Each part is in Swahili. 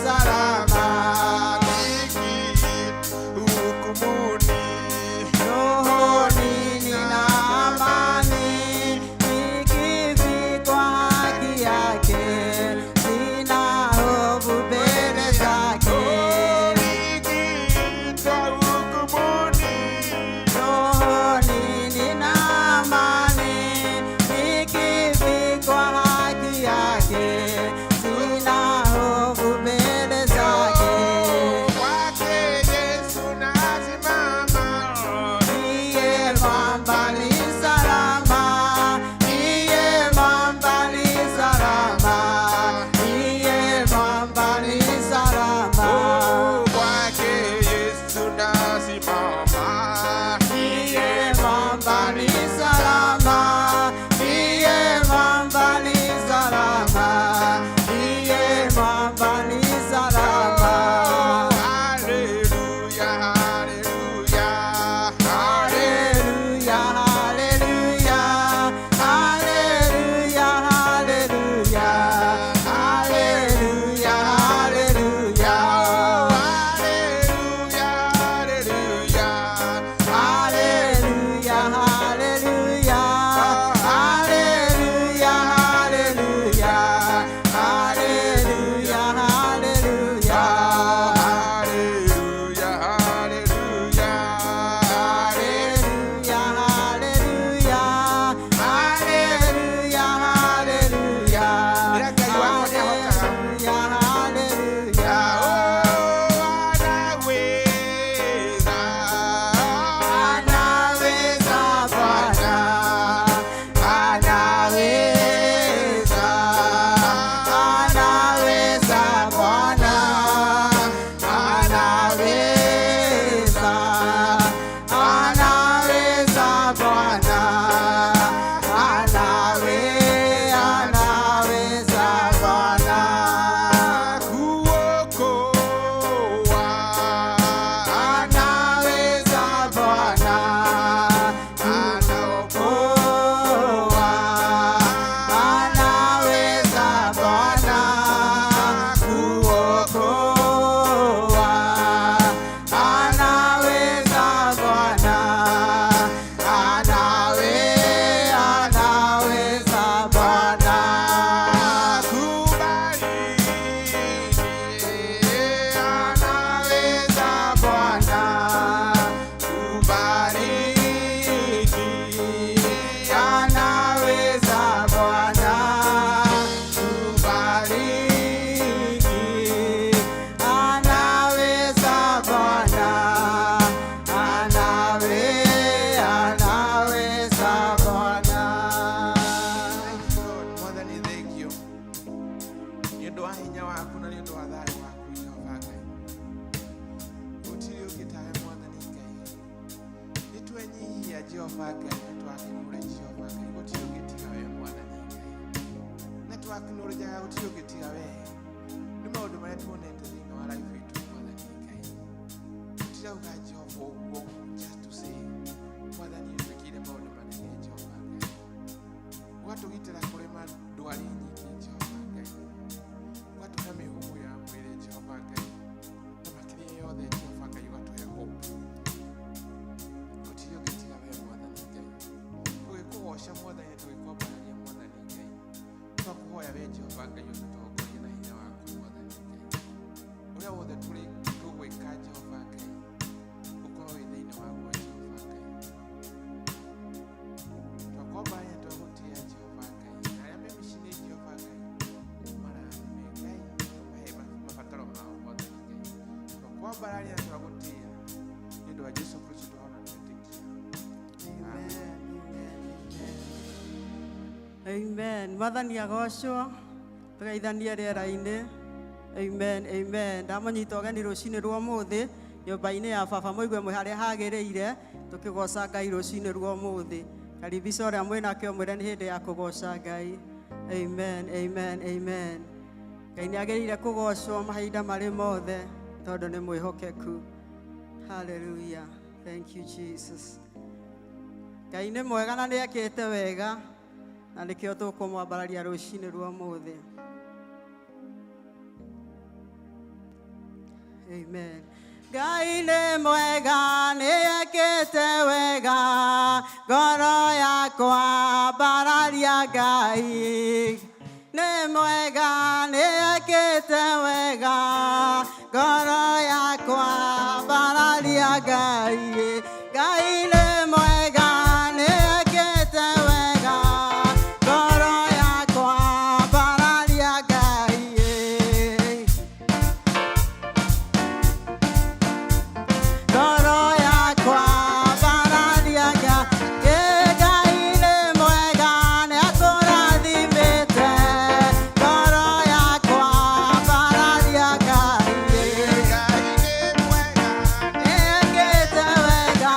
Salama, Jehova Ngai nĩtwakinũre Jehova Ngai gũtirĩ ũngĩtiga we Mwathani Ngai nĩtwakinũre njaga gũtirĩ ũngĩtiga we nĩ maũndũ marĩa tuonete thĩinĩ wa life itũ Mwathani Ngai tũtirauga Jehova ũguo just to say Mwathani nĩtwĩkĩire maũndũ manene Jehova Ngai ũgatũgitĩra kũrĩ ndwari nyingĩ Jehova Ngai ũgatũhe mĩhũmũ ya mwĩrĩ Jehova Ngai na makĩria yothe Jehova Ngai ũgatũhe hope gũtirĩ ũngĩtiga we Mwathani Ngai tũgĩkũgoca Mwathani tũgĩkwambararia Mwathani Ngai twakũhoya we Jehova Ngai ũtũtongorie na hinya waku Mwathani Ngai ũrĩa wothe tũgwĩka Jehova Ngai ũkorwo wĩ thĩinĩ waguo Jehova Ngai twakwambararia twagũtĩa Jehova Ngai na arĩa me mĩciĩ-inĩ Jehova Ngai marathime Ngai tũmahe mabataro mao Mwathani Ngai twakwambararia twagũtĩa nĩ ũndũ wa Jesũ Kristo tũhona twĩtĩkia. Amen. Mwathani agocwo tũgeithanie rĩera-inĩ. Amen. Amen. Ndamũnyita ũgeni rũcinĩ rwa ũmũthĩ nyũmba-inĩ ya baba mũigue mwĩ harĩa hagĩrĩire tũkĩgoca Ngai rũcinĩ rwa ũmũthĩ. Karibisha ũrĩa mwĩnake ũmwĩre nĩ hĩndĩ ya kũgoca Ngai. Amen. Amen. Amen. Ngai nĩagĩrĩire kũgocwo mahinda marĩ mothe tondũ nĩ mwĩhokeku. Hallelujah. Thank you Jesus. Ngai nĩ mwega na nĩekĩte wega na nĩkĩo tũkũmwambararia rũcinĩ rwa ũmũthĩ. Amen. Ngai nĩ mwega nĩekĩte wega ngoro yakwa mbararia Ngai nĩ mwega nĩekĩte wega ngoro yakwa mbararia Ngai Ngai nĩ mwega nĩekĩte wega ngoro yakwa mbararia Ngai ngoro yakwa mbararia Ngai Ngai nĩ mwega nĩakũrathimĩte ngoro yakwa mbararia Ngai nĩekĩte wega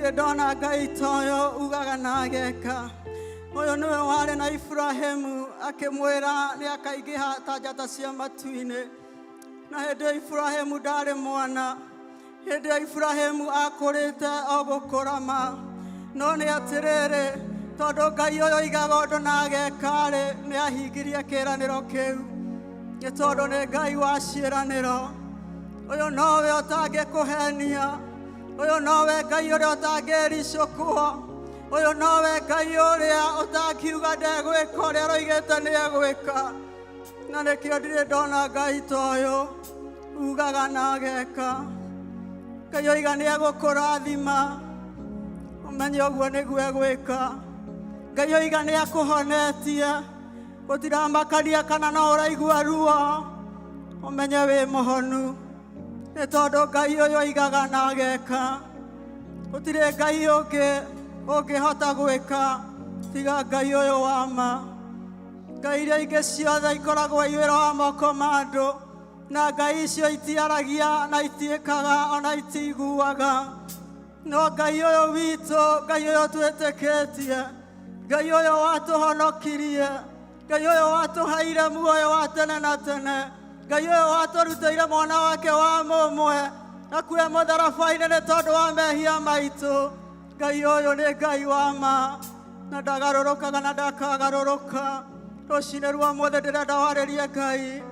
ndirĩ ndona Ngai ta ũyũ ugaga na ageka. Ũyũ nĩwe warĩ na Iburahĩmu akĩmwĩra nĩ akaingĩha ta njata cia matu-inĩ. Na hĩndĩ ya Iburahĩmu ndarĩ mwana, hĩndĩ ya Iburahĩmu akũrĩte o gũkũrama. No nĩ atĩrĩrĩ, tondũ Ngai ũyũ oigaga ũndũ na ageka-rĩ, nĩ ahingirie kĩĩranĩro kĩu, nĩ tondũ nĩ Ngai wa ciĩranĩro. Ũyũ nowe ũtangĩkũhenia, ũyũ nowe Ngai ũrĩa ũtangĩricũkwo, ũyũ nowe Ngai ũrĩa ũtangiuga ndegwĩka ũrĩa aroigĩte nĩ egwĩka. Na nĩkĩo ndirĩ ndona Ngai ta ũyũ ugaga na ageka. Ngai oiga nĩ egũkũrathima, ũmenye ũguo nĩguo egwĩka. Ngai oiga nĩ akũhonetie, gũtiramakania kana no ũraigua ruo, ũmenye wĩ mũhonu, nĩ tondũ Ngai ũyũ oigaga na ageka. Gũtirĩ Ngai ũngĩ ũngĩhota gwĩka tiga Ngai ũyũ wa ma. Ngai iria ingĩ ciothe ikoragwo i wĩra wa moko ma andũ, na Ngai icio itiaragia na itiĩkaga ona itiiguaga. No Ngai ũyũ witũ, Ngai ũyũ twĩtĩkĩtie, Ngai ũyũ watũhonokirie, Ngai ũyũ watũheire muoyo wa tene na tene, Ngai ũyũ watũrutĩire mwana wake wa mũmwe akue mũtharaba-inĩ nĩ tondũ wa mehia maitũ. Ngai ũyũ nĩ Ngai wa ma, na ndagarũrũkaga na ndakagarũrũka. Rũciinĩ rwa mũthĩ ndĩrenda warĩrie Ngai.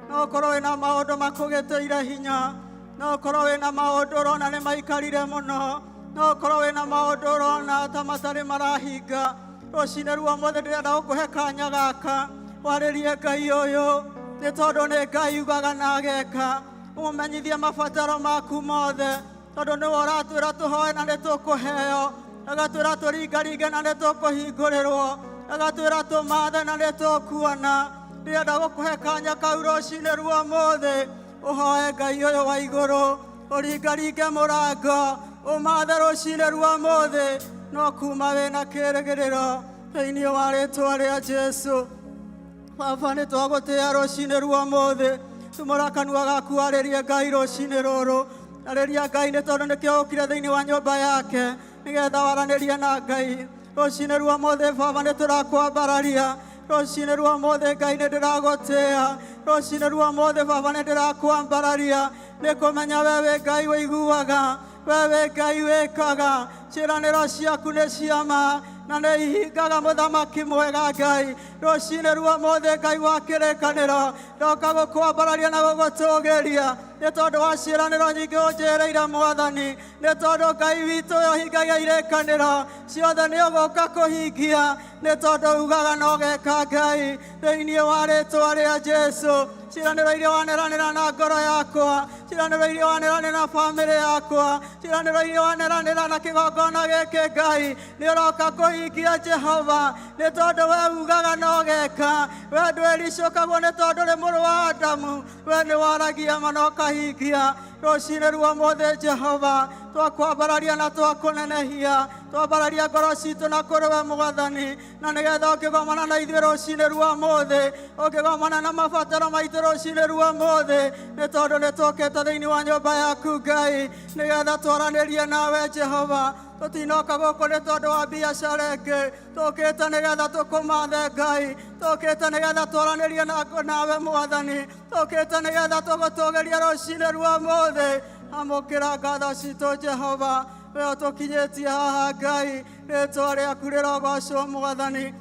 No ũkorwo wĩna maũndũ makũgĩtĩire hinya, no ũkorwo wĩna maũndũ ũrona nĩ maikarire mũno, no ũkorwo wĩna maũndũ ũrona ta matarĩ marahinga. Rũciinĩ rwa mũthĩ ndĩrenda gũkũhe kanya gaka warĩrie Ngai ũyũ, nĩ tondũ nĩ Ngai ugaga na ageka. Ũmenyithie mabataro maku mothe, tondũ nĩwe ũratwĩra tũhoe na nĩ tũkũheo, agatwĩra tũringaringe na nĩ tũkũhingũrĩrwo, agatwĩra tũmathe na nĩ tũkuona. Ndĩrenda gũkũhe kanya kau rũciinĩ rwa mũthĩ, ũhoe Ngai ũyũ wa igũrũ, ũringaringe mũrango, ũmathe rũciinĩ rwa mũthĩ, no kuma wĩna kĩĩrĩgĩrĩro thĩinĩ wa rĩĩtwa rĩa Jesũ. Baba, nĩ twagũtĩĩa rũciinĩ rwa mũthĩ, tumũra kanua gaku warĩrie Ngai rũciinĩ rũrũ. Arĩria Ngai nĩ tondũ nĩkĩo ũkire thĩinĩ wa nyũmba yake nĩgetha waranĩrie na Ngai. Rũciinĩ rwa mũthĩ Baba, nĩ tũrakwambararia. Rũciinĩ rwa mũthĩ Ngai nĩ ndĩragũtĩĩa. Rũciinĩ rwa mũthĩ Baba, nĩ ndĩrakwambararia nĩ kũmenya we wĩ Ngai wĩiguaga, we wĩ Ngai wĩkaga, ciĩranĩro ciaku nĩ cia ma na nĩ ihingaga mũthamaki mwega Ngai. Rũciinĩ rwa mũthĩ Ngai wa kĩrĩkanĩro, ndoka gũkwambararia na gũgũtũũgĩria nĩ tondũ wa ciĩranĩro nyingĩ ũnjĩrĩire Mwathani, nĩ tondũ Ngai witũ ũyũ ũhingagia irĩkanĩro ciothe nĩ ũgũka kũhingia, nĩ tondũ ugaga na ũgeka Ngai thĩinĩ wa rĩĩtwa rĩa Jesũ. Ciĩranĩro iria waneranĩra na ngoro yakwa, ciĩranĩro iria waneranĩra na bamĩrĩ yakwa, ciĩranĩro iria waneranĩra na kĩgongona gĩkĩ Ngai, nĩ ũroka kũhingia Jehova, nĩ tondũ we ugaga na ũgeka. We ndwĩricũkagwo nĩ tondũ ũrĩ mũrũ wa Adamu, we nĩ waragia ma na ũkahingia. Rũciinĩ rwa mũthĩ Jehova, twakwambararia na twakũnenehia, twambararia ngoro ciitũ na kũrĩ we Mwathani, na nĩgetha ũkĩgomana na ithuĩ rũciinĩ rwa mũthĩ, ũkĩgomana na mabataro maitũ rũciinĩ rwa mũthĩ, nĩ tondũ nĩ tũũkĩte thĩinĩ wa nyũmba yaku Ngai nĩgetha twaranĩrie nawe Jehova. Tũtinoka gũkũ nĩ tondũ wa biacara ĩngĩ, tũũkĩte nĩgetha tũkũmathe Ngai, tũũkĩte nĩgetha twaranĩrie nawe Mwathani, tũũkĩte nĩgetha tũgũtũũgĩrie rũciinĩ rwa mũthĩ. Amũkĩra ngatho ciitũ Jehova, we ũtũkinyĩtie haha Ngai, rĩĩtwa rĩaku rĩrogocwo Mwathani.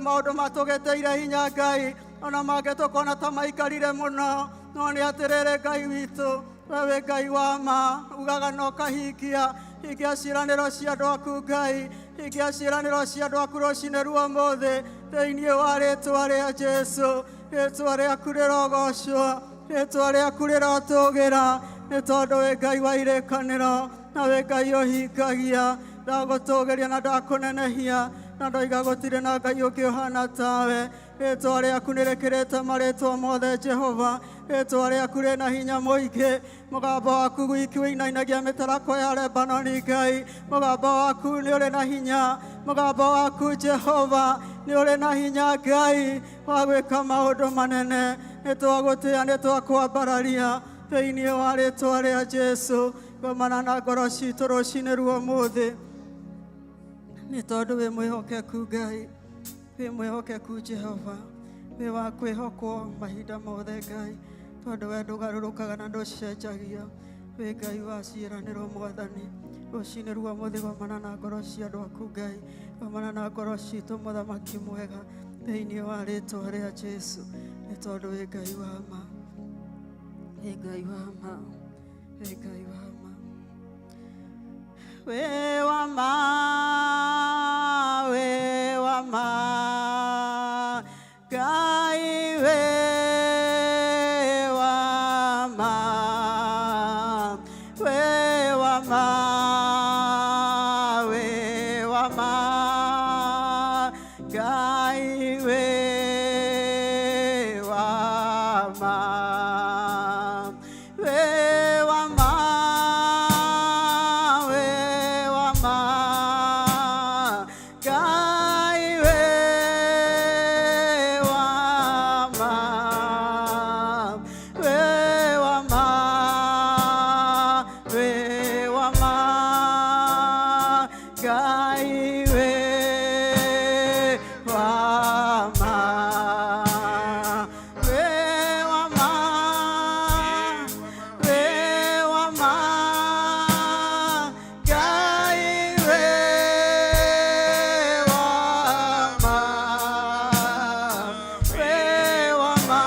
Maũndũ matũgĩtĩire hinya Ngai, ona mangĩ tũkona ta maikarire mũno, no nĩ atĩrĩrĩ Ngai witũ, we wĩ Ngai wa ma, ugaga na ũkahingia. Hingia ciĩranĩro cia andũ aku Ngai, hingia ciĩranĩro cia andũ aku rũciinĩ rwa mũthĩ thĩinĩ wa rĩĩtwa rĩa Jesũ. Rĩĩtwa rĩaku rĩrogocwo, rĩĩtwa rĩaku rĩrotũũgĩra, nĩ tondũ wĩ Ngai wa irĩkanĩro na wĩ Ngai ũhingagia. Ndagũtũũgĩria na ndakũnenehia, na ndoiga gũtirĩ na Ngai ũngĩ ũhana tawe. Rĩĩtwa rĩaku nĩ rĩkĩrĩte marĩĩtwa mothe Jehova, rĩĩtwa rĩaku rĩna hinya mũingĩ. Mũgambo waku wiki wĩinainagia mĩtarakwa ya Lebanoni Ngai, mũgambo waku nĩ ũrĩ na hinya, mũgambo waku Jehova nĩ ũrĩ na hinya Ngai wa gwĩka maũndũ manene. Nĩ twagũtĩĩa, nĩ twakwambararia thĩinĩ wa rĩĩtwa rĩa Jesũ. Gomana na ngoro ciitũ rũciinĩ rwa mũthĩ, nĩ tondũ wĩ mwĩhokeku Ngai, wĩ mwĩhokeku Jehova, wĩ wa kwĩhokwo mahinda mothe Ngai, tondũ we ndũgarũrũkaga na ndũcenjagia, wĩ Ngai wa ciĩranĩro Mwathani. Rũciinĩ rwa mũthĩ gomana na ngoro cia andũ aku Ngai, gomana na ngoro citũ Mũthamaki mwega, thĩinĩ wa rĩĩtwa rĩa Jesũ, nĩ tondũ wĩ Ngai wa ma, wĩ Ngai wa ma, wĩ Ngai wa ma, wĩ wa ma, wĩ wa ma, Ngai wĩ wa ma, wĩ wa ma, wĩ wa ma, Ngai wĩ wa ma, wĩ wa ma, wĩ wa ma, Ngai wĩ wa ma, wĩ wa ma, wĩ wa ma, Ngai wĩ wa ma, wĩ wa ma, wĩ wa ma, Ngai wĩ wa ma, wĩ wa ma,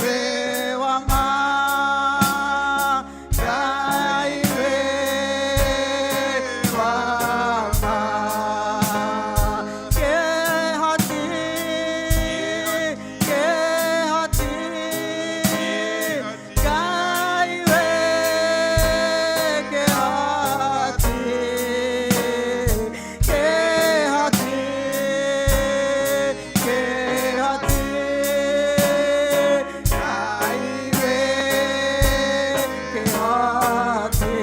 wĩ wa ma, Ngai wĩ wa ma, kehoti, kehoti, Ngai wĩ kehoti, kehoti, kehoti, Ngai wĩ kehoti,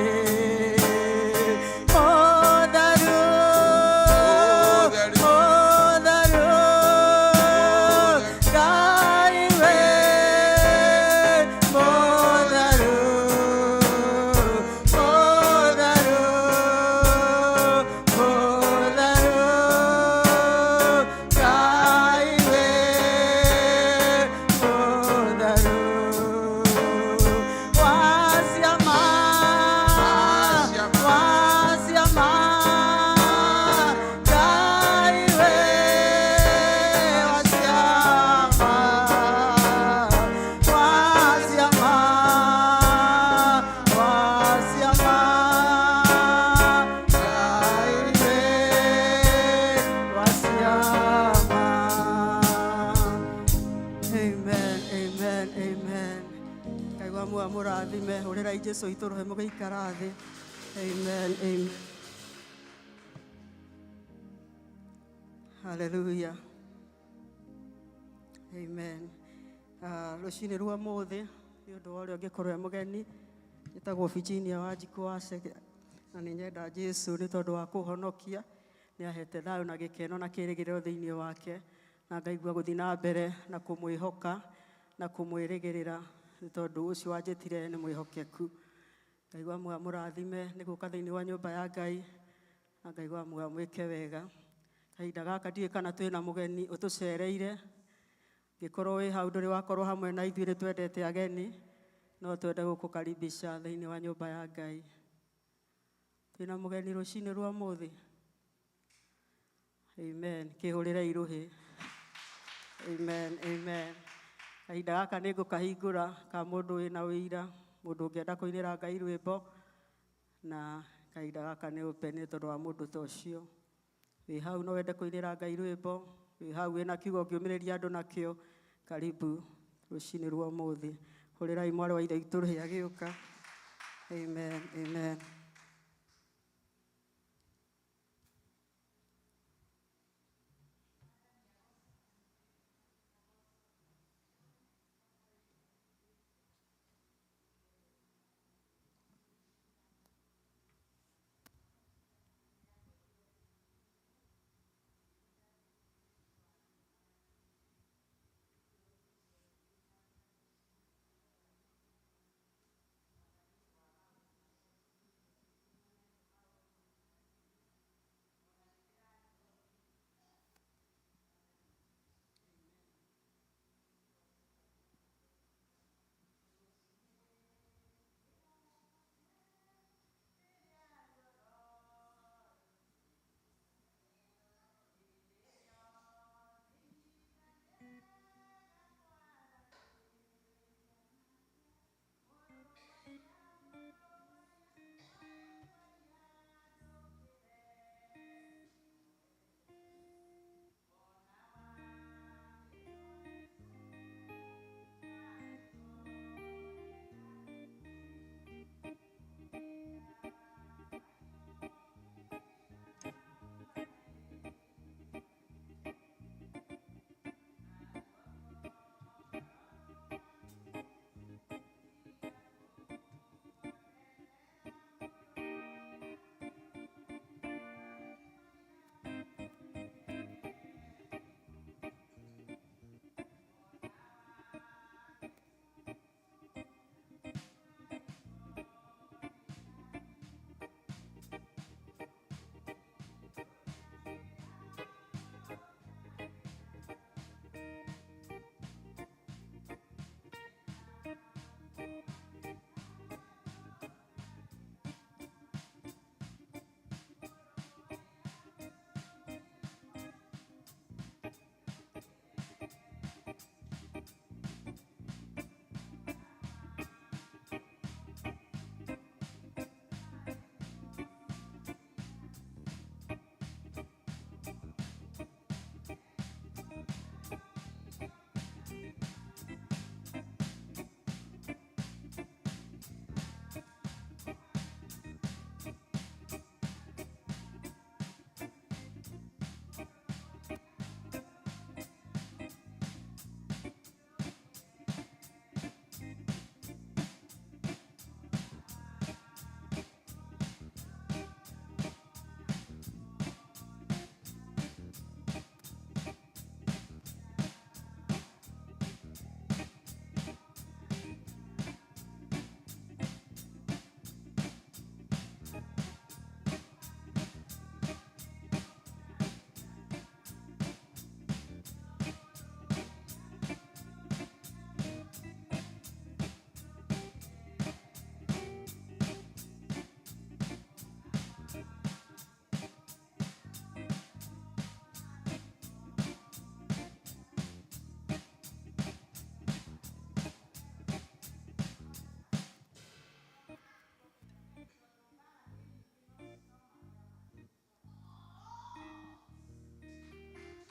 Mũtheru, Mũtheru, Ngai wĩ mũtheru, mũtheru, mũtheru, Ngai wĩ mũtheru, wa ciama, wa ciama, Ngai wĩ wa ciama, wa ciama, wa ciama, Ngai wĩ wa ciama. Amen, amen, amen. Ngai wa muoyo mũrathime, hũrĩrai Jesũ itũrũhe mũgĩikara thĩ. Amen, amen. Hallelujah. Amen. Rũciinĩ rwa mũthĩ nĩ ũndũ wa ũrĩa ũngĩkorwo e mũgeni, njĩtagwo Virginia Wanjikũ Wase, na nĩ nyenda Jesũ nĩ tondũ wa kũhonokia, nĩ ahete thayũ na gĩkeno na kĩĩrĩgĩrĩro thĩinĩ wake, na ngaigua gũthiĩ na mbere na kũmwĩhoka na kũmwĩrĩgĩrĩra nĩ tondũ ũcio wanjĩtire nĩ mwĩhokeku. Ngaigua muoyo mũrathime nĩ gũka thĩinĩ wa nyũmba ya Ngai, na ngaigua muoyo mwĩke wega. Kahinda gaka ndiũĩ kana twĩna mũgeni ũtũcereire, ngĩkorwo wĩ hau ndũrĩ wakorwo hamwe na ithuĩ, nĩ twendete ageni, no twende gũkũkaribisha thĩinĩ wa nyũmba ya Ngai. Twĩna mũgeni rũciinĩ rwa mũthĩ. Amen. Kĩhũrĩrei rũhĩ. Amen, amen. Kahinda gaka nĩ ngũkahingũra ka mũndũ wĩna ũira, mũndũ ũngĩenda kũinĩra Ngai rwĩmbo, na kahinda gaka nĩ open nĩ tondũ wa mũndũ ta ũcio. Wĩ hau no wende kũinĩra Ngai rwĩmbo, wĩ hau wĩna kiugo ũngĩũmĩrĩria andũ nakĩo, karibu rũciinĩ rwa mũthĩ. Hũrĩrai mwarĩ wa Ithe witũ rũhĩ agĩũka. Amen, amen.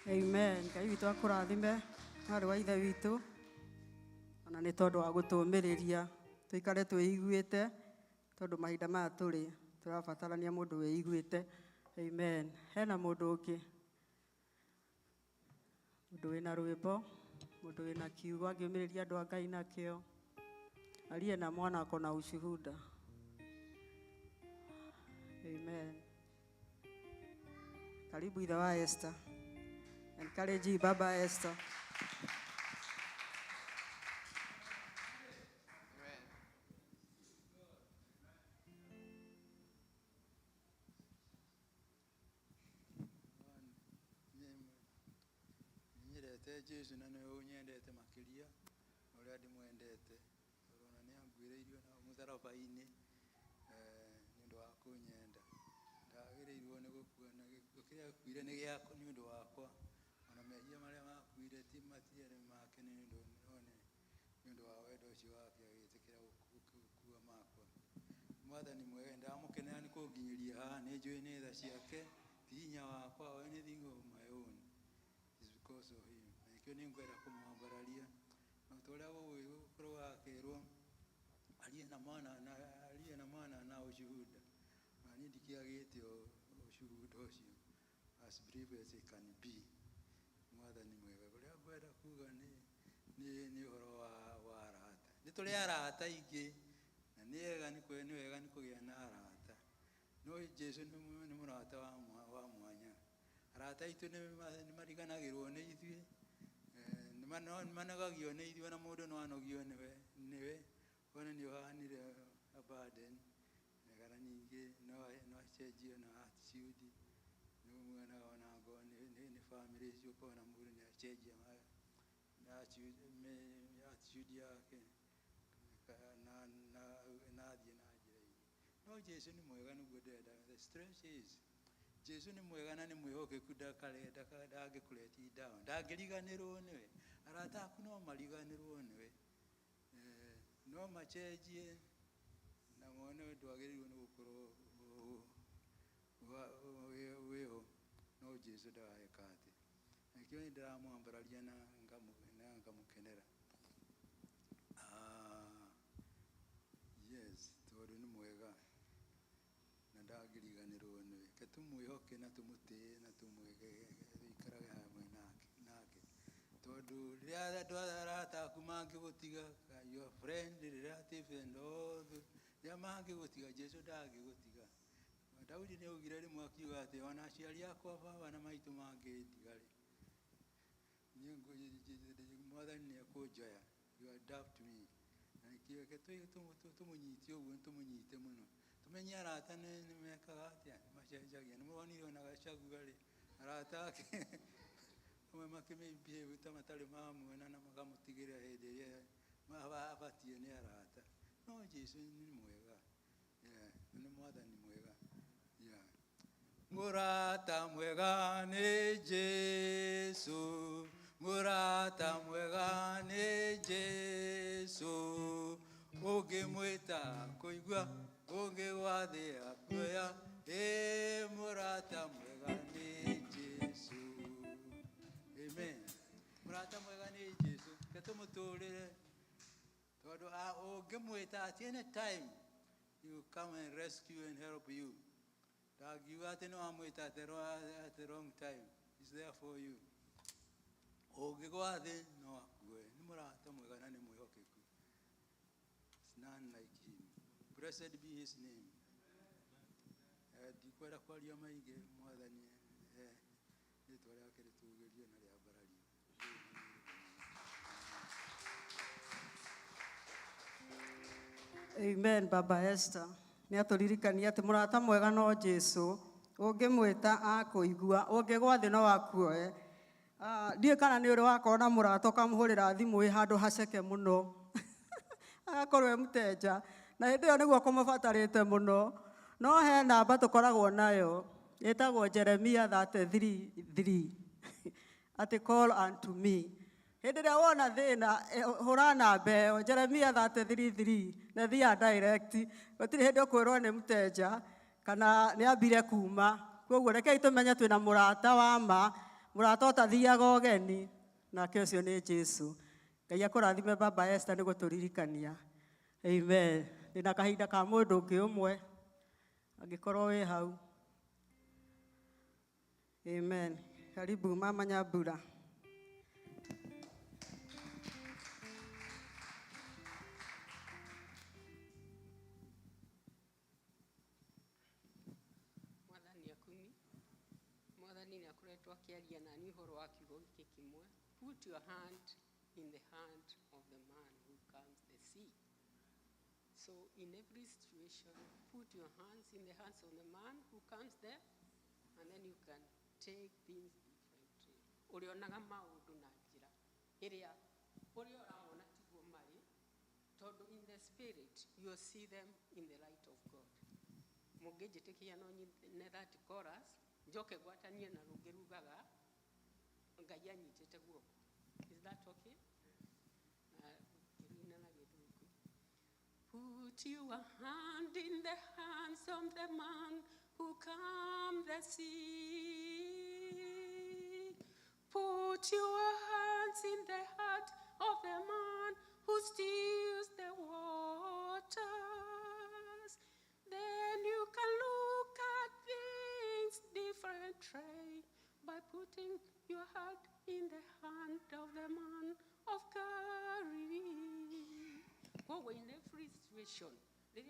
Amen. Ngai witũ akũrathime harĩ wa ithe witũ, ona nĩ tondũ wa gũtũũmĩrĩria tũikare twĩiguĩte, tondũ mahinda maya tũrabatarania mũndũ wĩiguĩte. Amen. Hena mũndũ ũngĩ, mũndũ wĩna rwĩmbo, mũndũ wĩna kiugo angĩũmĩrĩria andũ a Ngai nakĩo, aliye na mwana ako na ushuhuda. Amen. Karibu ithe wa Esther. Encourage Baba Esther. Nyendete Jesu na niwe unyendete makiria uria ndimwendete urona ni angwiriirio na mutharaba-ini ni undu wa kunyenda ndagiriirwo ni gukua na gukiria kuire ni giako ni undu wakwa ona mehia maria makuire ti matiere make ni undu wa wendo ucio wake agitikira gukua makwa. Mwathani mwega ndamukenera ni kunginyiria haha ni njui ni tha ciake ti hinya wakwa we ni thingo my own is because of him. Nikio ni ngwenda kumwambararia na utoria gukorwo akirwo aliye na mwana na ushuhuda na ni ndikiagite ushuhuda ucio as brief as it can be. Mwathani mwega uria ngwenda kuga ni uhoro wa arata ni turi arata ingi na ni wega ni kugia na arata no Jesu ni murata wa mwanya. Arata itu ni mariganagirwo ni ithuĩ ni managagio ni ithuĩ na mũndũ no anogio niwe ona ni ohanire a burden kana ningĩ no acenjio na attitude ni mwana ona ngo ni family icio kona mũndũ ni acenjia na attitude yake na athie na njĩra ingĩ. No Jesu ni mwega niguo ndenda. The stress is Jesu ni mwega na ni mwihokeku ndangĩkũleti down ndangĩriganĩrwo niwe. Arata aku no mariganĩrwo niwe no macenjie na mone ndwagĩrĩirwo nĩ gũkorwo wĩho no Jesu ndageka atĩ. Nikĩo nĩ ndĩramwambararia na ngamũkenera. Yes, tondũ nĩ mwega na ndangĩriganĩrwo niwe. Ke tumwĩhoke na tumũtĩe na tumwĩge ikarage hamwe nake tondũ rĩrĩa andũ arata aku mangĩgũtiga your friend relative and all rĩrĩa mangĩgũtiga Jesu ndangĩgũtiga. Daudi nĩ augire rĩmwe akiuga atĩ ona aciari akwa baba na maitũ mangĩndiga rĩ Mwathani nĩ ekũnjoya. You adapt me na nikĩo ke tũmũnyite ũguo tũmũnyite mũno tumenye arata nĩ mekaga atĩa macenjagia. Nĩ muonire ona Gachagua rĩ arata ake amwe makĩmĩbehave ta matarĩ mamuona na makamũtigĩra hĩndĩ ĩrĩa mabatie nĩ arata. no Jesu ni mwega. Ni mwathani mwega. Murata mwega ni Jesu, murata mwega ni Jesu. Ungimwita kuigua, ungigwathia kuoya, murata mwega ni Jesu. Amen. Murata mwega ni Jesu. Ketumuturire. Tondu ungimwita at any time, he will come and rescue and help you. Ndagiuga ati no amwita at the wrong time. He's there for you. Ungigwa thi no akue. Ni murata mwega na ni mwihokeku. It's none like him. Blessed be his name. Ndikwenda kwaria maingi mwathani. Ritwa riake ritugirio na ria mbarario. Amen. Baba Esther nĩ atũririkania atĩ mũrata mwega no Jesu, ũngĩmwĩta akũigua, ũngĩgwa thĩ no akuoye. Ndiĩ kana nĩ ũrĩ wakorwo na mũrata ũkamũhũrĩra thimũ ĩ handũ haceke mũno agakorwo e mũteja, na hĩndĩ ĩyo nĩguo kũmũbatarĩte mũno. No he namba tũkoragwo nayo ĩtagwo Jeremia 33:3 atĩ call unto me. Hĩndĩ ĩrĩa wona thĩna hũra namba ĩyo Jeremia 33:3 na thia direct. Gũtirĩ hĩndĩ ũkwĩrwo nĩ mũteja kana nĩ ambire kuma. Koguo rekei tũmenye twĩna mũrata wa ma, mũrata ũtathiaga ũgeni, nake ũcio nĩ Jesu. Ngai akũrathime Baba Esther nĩ gũtũririkania. Amen. Ndĩna kahinda ka mũndũ ũngĩ ũmwe angĩkorwo wĩ hau. Amen. Karibu Mama Nyambura. Put your hand in the hand of the man who calms the sea. So in every situation, put your hands in the hands of the man who comes there, and then you can take things differently. Urionaga maundu na njira iria uria uramona tiguo mari, tondu in the spirit you see them in the light of God. Mungijitikia no nyine that chorus njoke gwatanie na rungi rugaga Ngai anyitete guoko. Is that okay? Put your hand in the hands of the man who calmed the sea. Put your hands in the heart of the man who stills the waters. Then you can look at things differently by putting your heart in the hand of the man of Galilee. Go in every situation. Put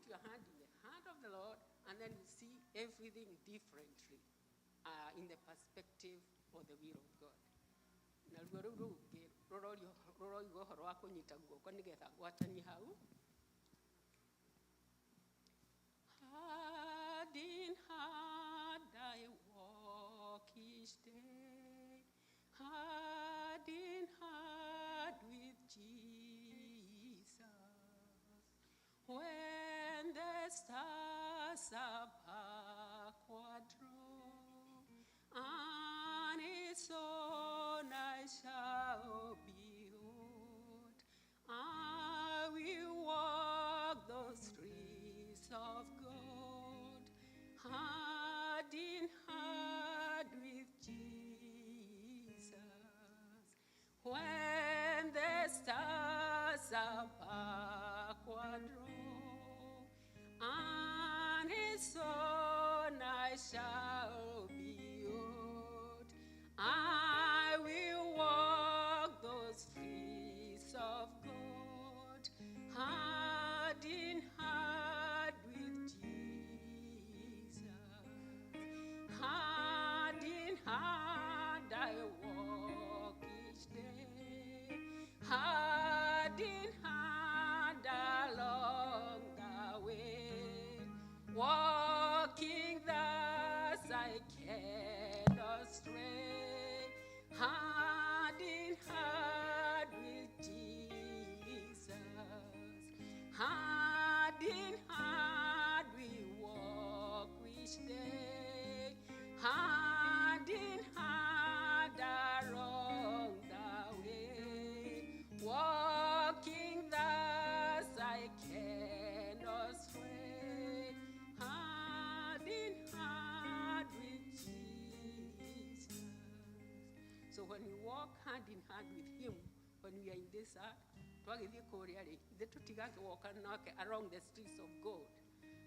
your hand in the hand of the Lord, and then you see everything differently in the perspective of the will of God. Hand in hand I walk each day, hand in hand with Jesus. When the stars are backward drawn, and its own I shall behold, I will walk those streets of God, hand in hand with Jesus. When the stars are backward drawn, and his own I shall behold, I will walk those streets of God, hand in hand with Jesus. Hand in hand I walk each day, hand in hand along the way, walking thus this earth, twagithie kuria ri ithe tutigage walk along the streets of gold.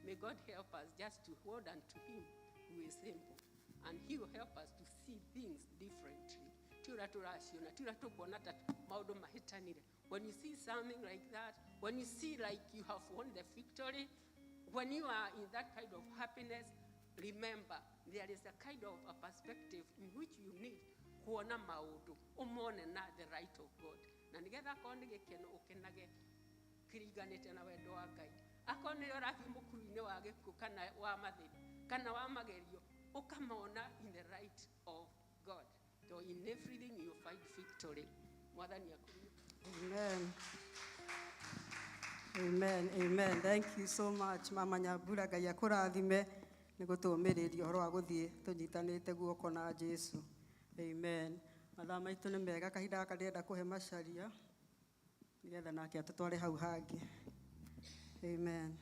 May God help us just to hold unto him who is simple, and he will help us to see things differently. When you see something like that, when you see like you have won the victory, when you are in that kind of happiness, remember there is a kind of a perspective in which you need kuona maudu umone na the right of God. Na nigetha kone gekeno ukenage kiriganite na wendo wa Ngai. Akone yorathi mukuru-ini wa giku kana wa mathiri kana wa magerio ukamona in the right of God. So in everything you find victory. Mwathani akuru. Amen. Amen. Amen. Thank you so much, Mama Nyambura. Ngai akurathime nĩ gũtũũmĩrĩria ũhoro wa gũthiĩ tũnyitanĩte guoko na Jesu. Amen. Mathaa maitũ nĩ mega, kahinda gaka ndĩrenda kũhe Macharia nĩgetha nake atũtware hau hangĩ. Amen.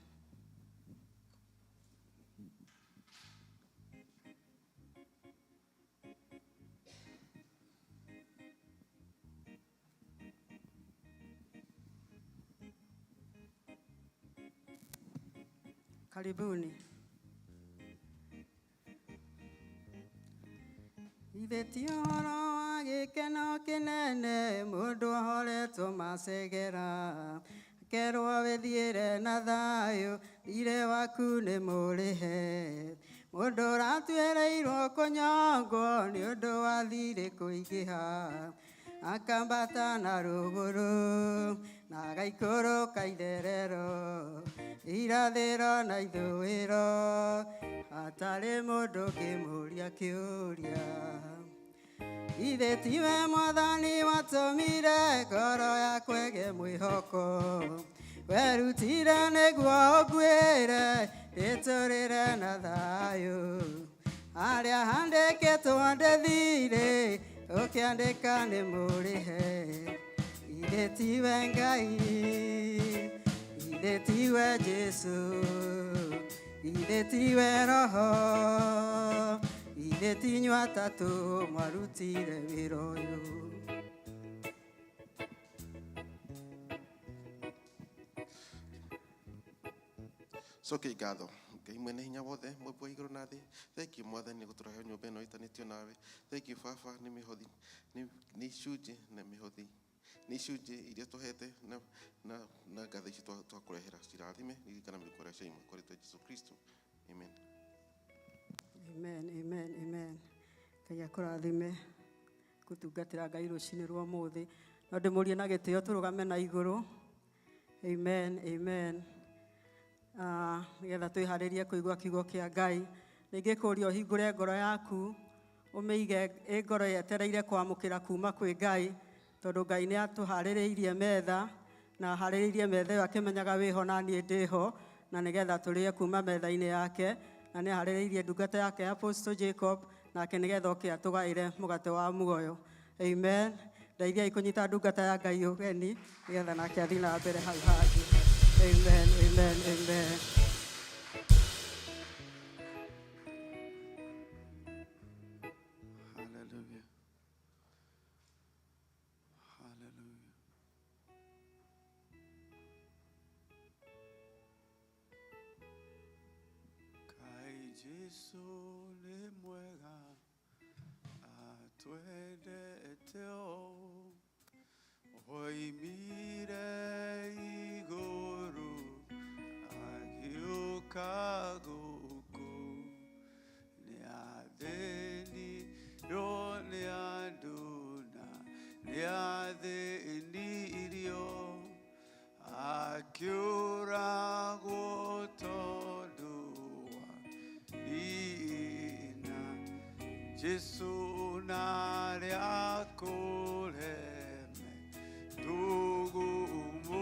Karibuni. Itheti ũhoro wa gĩkeno kĩnene mũndũ ahoretwo macegera kerwo wĩthiĩre na thayũ thirĩ waku nĩ mũrĩhe mũndũ ũratuĩrĩirwo kũnyongwo nĩ ũndũ wa thirĩ kũingĩha akambata na rũgũrũ na agaikũrũka itherero irathĩro na ithũĩro hatarĩ mũndũ ũngĩmũria kĩũria. Ithe tiwe Mwathani watũmire ngoro yakwa ĩgĩe mwĩhoko werutire nĩguo ũnguĩre ndĩtũũrĩre na thayũ harĩa handĩkĩtwo ndĩthirĩ ũkĩandĩka nĩ mũrĩhe. Ithe tiwe Ngai, ithe tiwe Jesu, ithe tiwe Roho, ithe ti inyuĩ atatũ mwarutire wĩra ũyũ. Coke ngatho Ngai mwene hinya wothe mwĩmbua igũrũ na thĩ. Thank you Mwathani gũtũrehe nyũmba ĩno ĩtanĩtio nawe. Thank you Baba nĩ mĩhothi nĩ icunjĩ na mĩhothi nĩ icunjĩ iria tũhete na ngatho ici twakũrehera cirathime ririkana mĩrukũ ĩrĩa cia imwe kũrĩtwo Jesu Kristo. Amen. Amen, amen, amen. Ngai akũrathime gũtungatĩra Ngai rũcinĩ rwa ũmũthĩ. No ndĩmũrie na gĩtĩo tũrũgame na igũrũ. Amen, amen. Nĩgetha twĩharĩrie kũigua kiugo kĩa Ngai. Ningĩ kũũria ũhingũre ngoro yaku ũmĩige ĩ ngoro yetereire kwamũkĩra kuma kwĩ Ngai, tondũ Ngai nĩ atũharĩrĩirie metha na harĩrĩirie metha ĩyo akĩmenyaga wĩho na niĩ ndĩho, na nĩgetha tũrĩe kuma metha-inĩ yake, na nĩ harĩrĩirie ndungata yake Apostle Jacob nake nĩgetha oke atũgaĩre mũgate wa muoyo. Amen. Ndeithia ikũnyita ndungata ya Ngai ũgeni nĩgetha nake athiĩ na mbere hau hangĩ. Amen, amen, amen. Hallelujah. Hallelujah. Kai Jesu ni mwega atwendete o oimire igũrũ agĩũka gũkũ nĩ athĩnirio nĩ andũ na nĩ athĩnirio akĩũragwo tondũ wa niĩ Jesu narĩakũreme tugumuno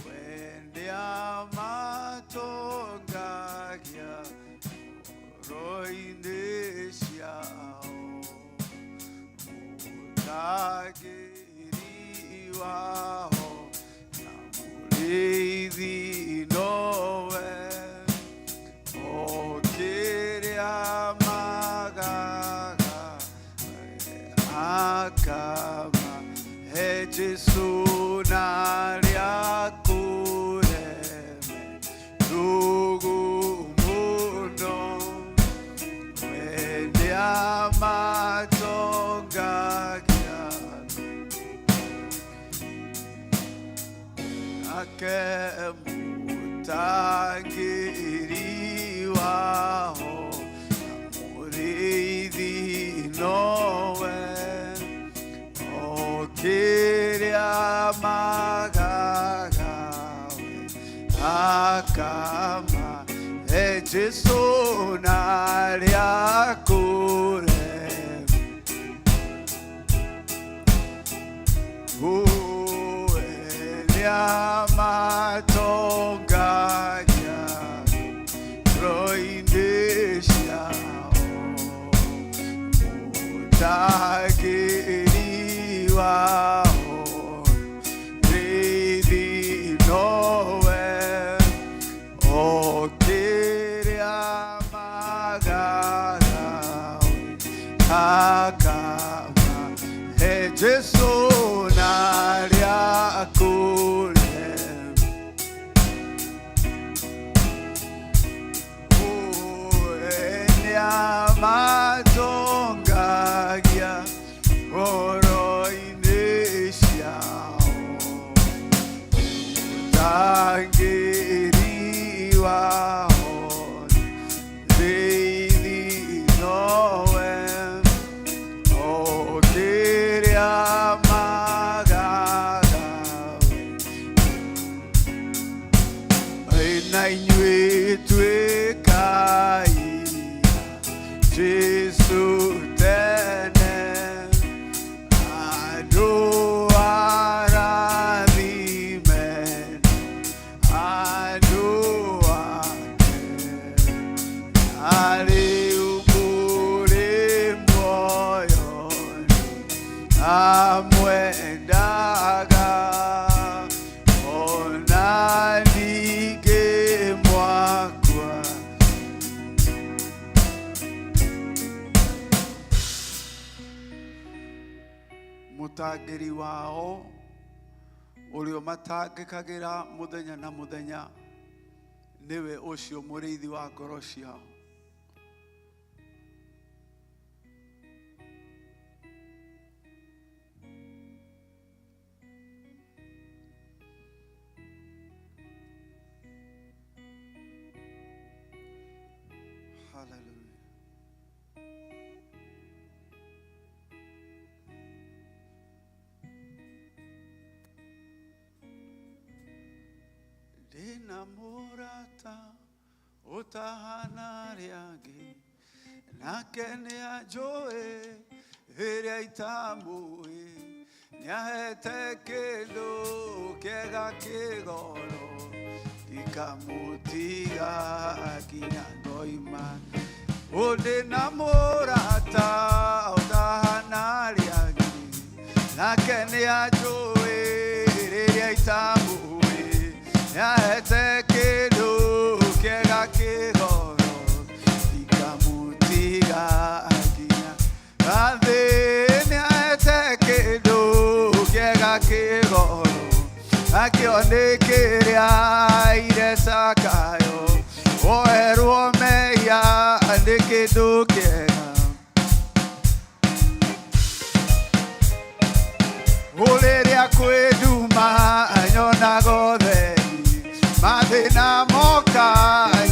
wende amatongagia ngoro-inĩ ciao mũtangĩri wao na mũrĩithi nowe okĩrĩa magaga akama he Jesu naria kureme ndugu muno wende amatongagia ake mutangiri waho murithi nowe okiria magagawe akama e Jesu naria kure Amatongagia roindesha mutagiri wao rithi nowe okiria magagawe akama he Jesu naria kure amatongagia oroinesha tangiri wao rithi nowe okiria magagawe na inyuĩ twĩkai Jesu tene andũ arathime andũ ake arĩ ũmũrĩ moyoni amwendaga ona ningĩ mwakwa mutangiri wao urio matangikagira muthenya na muthenya niwe ucio murithi wa ngoro ciao hallelujah. Dina murata utahana riangi nake nĩ anjũĩ ĩrĩa itambuĩ nĩahete kĩndũ kĩega kĩgoro ikamũtiga nginya ngoima ũndĩ na mũrata utahana riangi nake nĩ anjũĩ ĩrĩa itambuĩ nĩahete kĩndũ kĩega kĩgoro ikamũtiga nginya thĩ nĩahete kĩndũ kĩega kĩgoro nakĩo nĩ kĩrĩa ire Zakayo woerwo mehia nĩ kĩndũ kĩega rĩrĩa kwĩ nduma nyonaga ũtheri mathĩna moka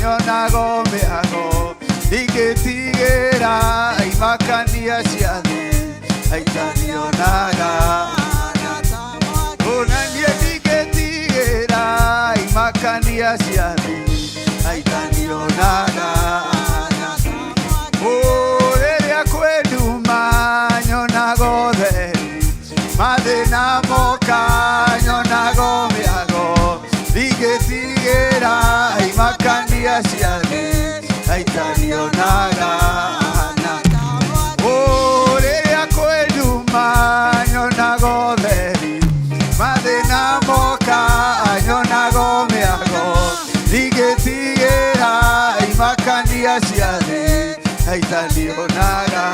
nyonaga mĩago ndingĩtigĩra imakania cia thĩ aitanionaga ona niĩ ndingĩtigĩra imakania cia thĩ aitanionaga rĩrĩa kwĩ nduma nyonaga ũtheri mathĩna moka nyonaga mĩago ndingĩtigĩra imakania cia thĩ aitanionaga rĩrĩa kwĩ nduma nyonaga ũtheri mathĩna moka nyonaga mĩago ndingĩtigĩra imakania cia thĩ aitanionaga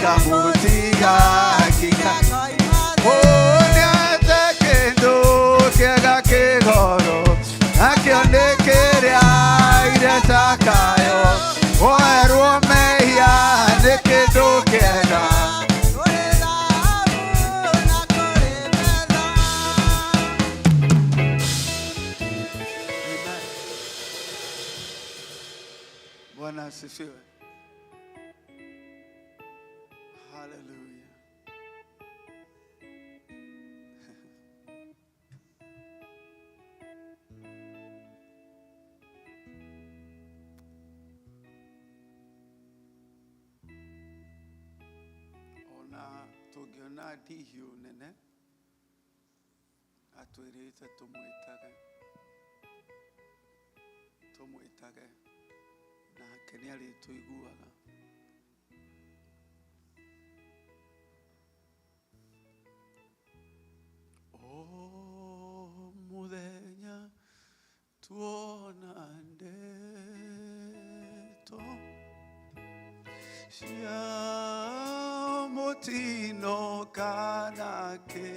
kamutiga kinga onyete kindu kiega kigoro nakio nikiria iretakayo oerwo mehia ni kindu kiega Bwana asifiwe. Hallelujah. Ona tugiona ndihiũ nene atwĩrĩte tũmwĩtage nake nĩ arĩtũiguaga. O mũthenya tuona ndeto cia mũtino kana kĩ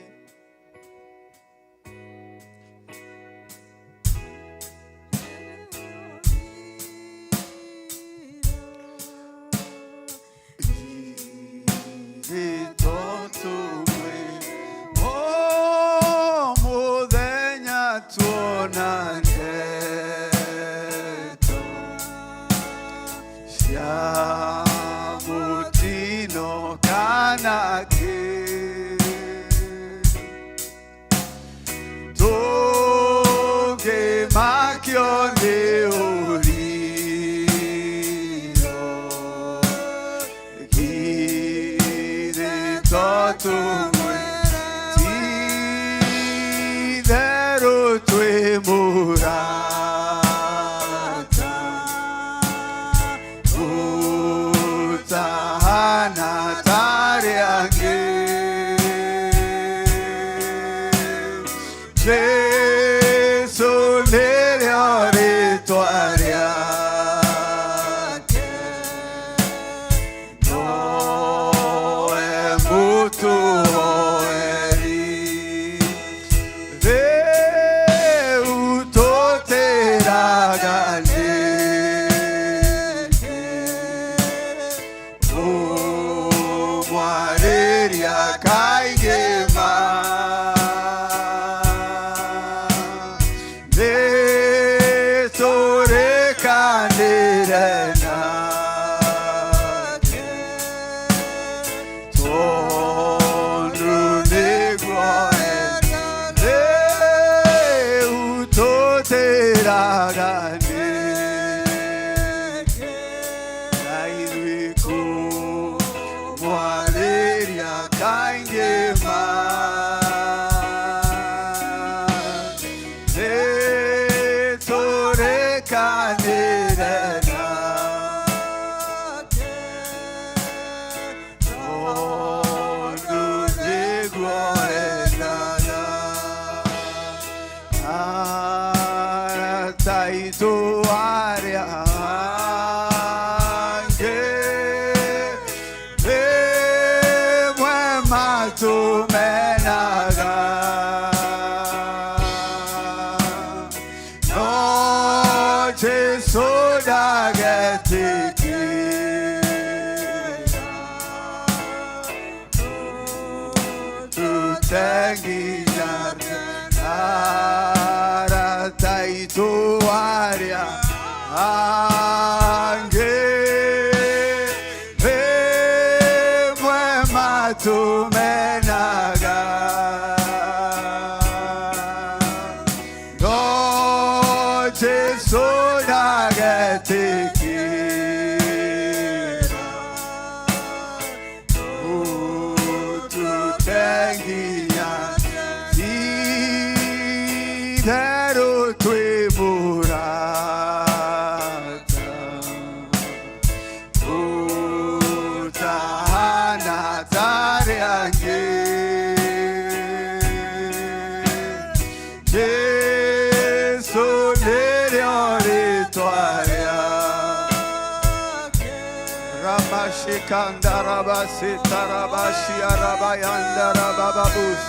Kandarabasi tarabashi arabayandarababus.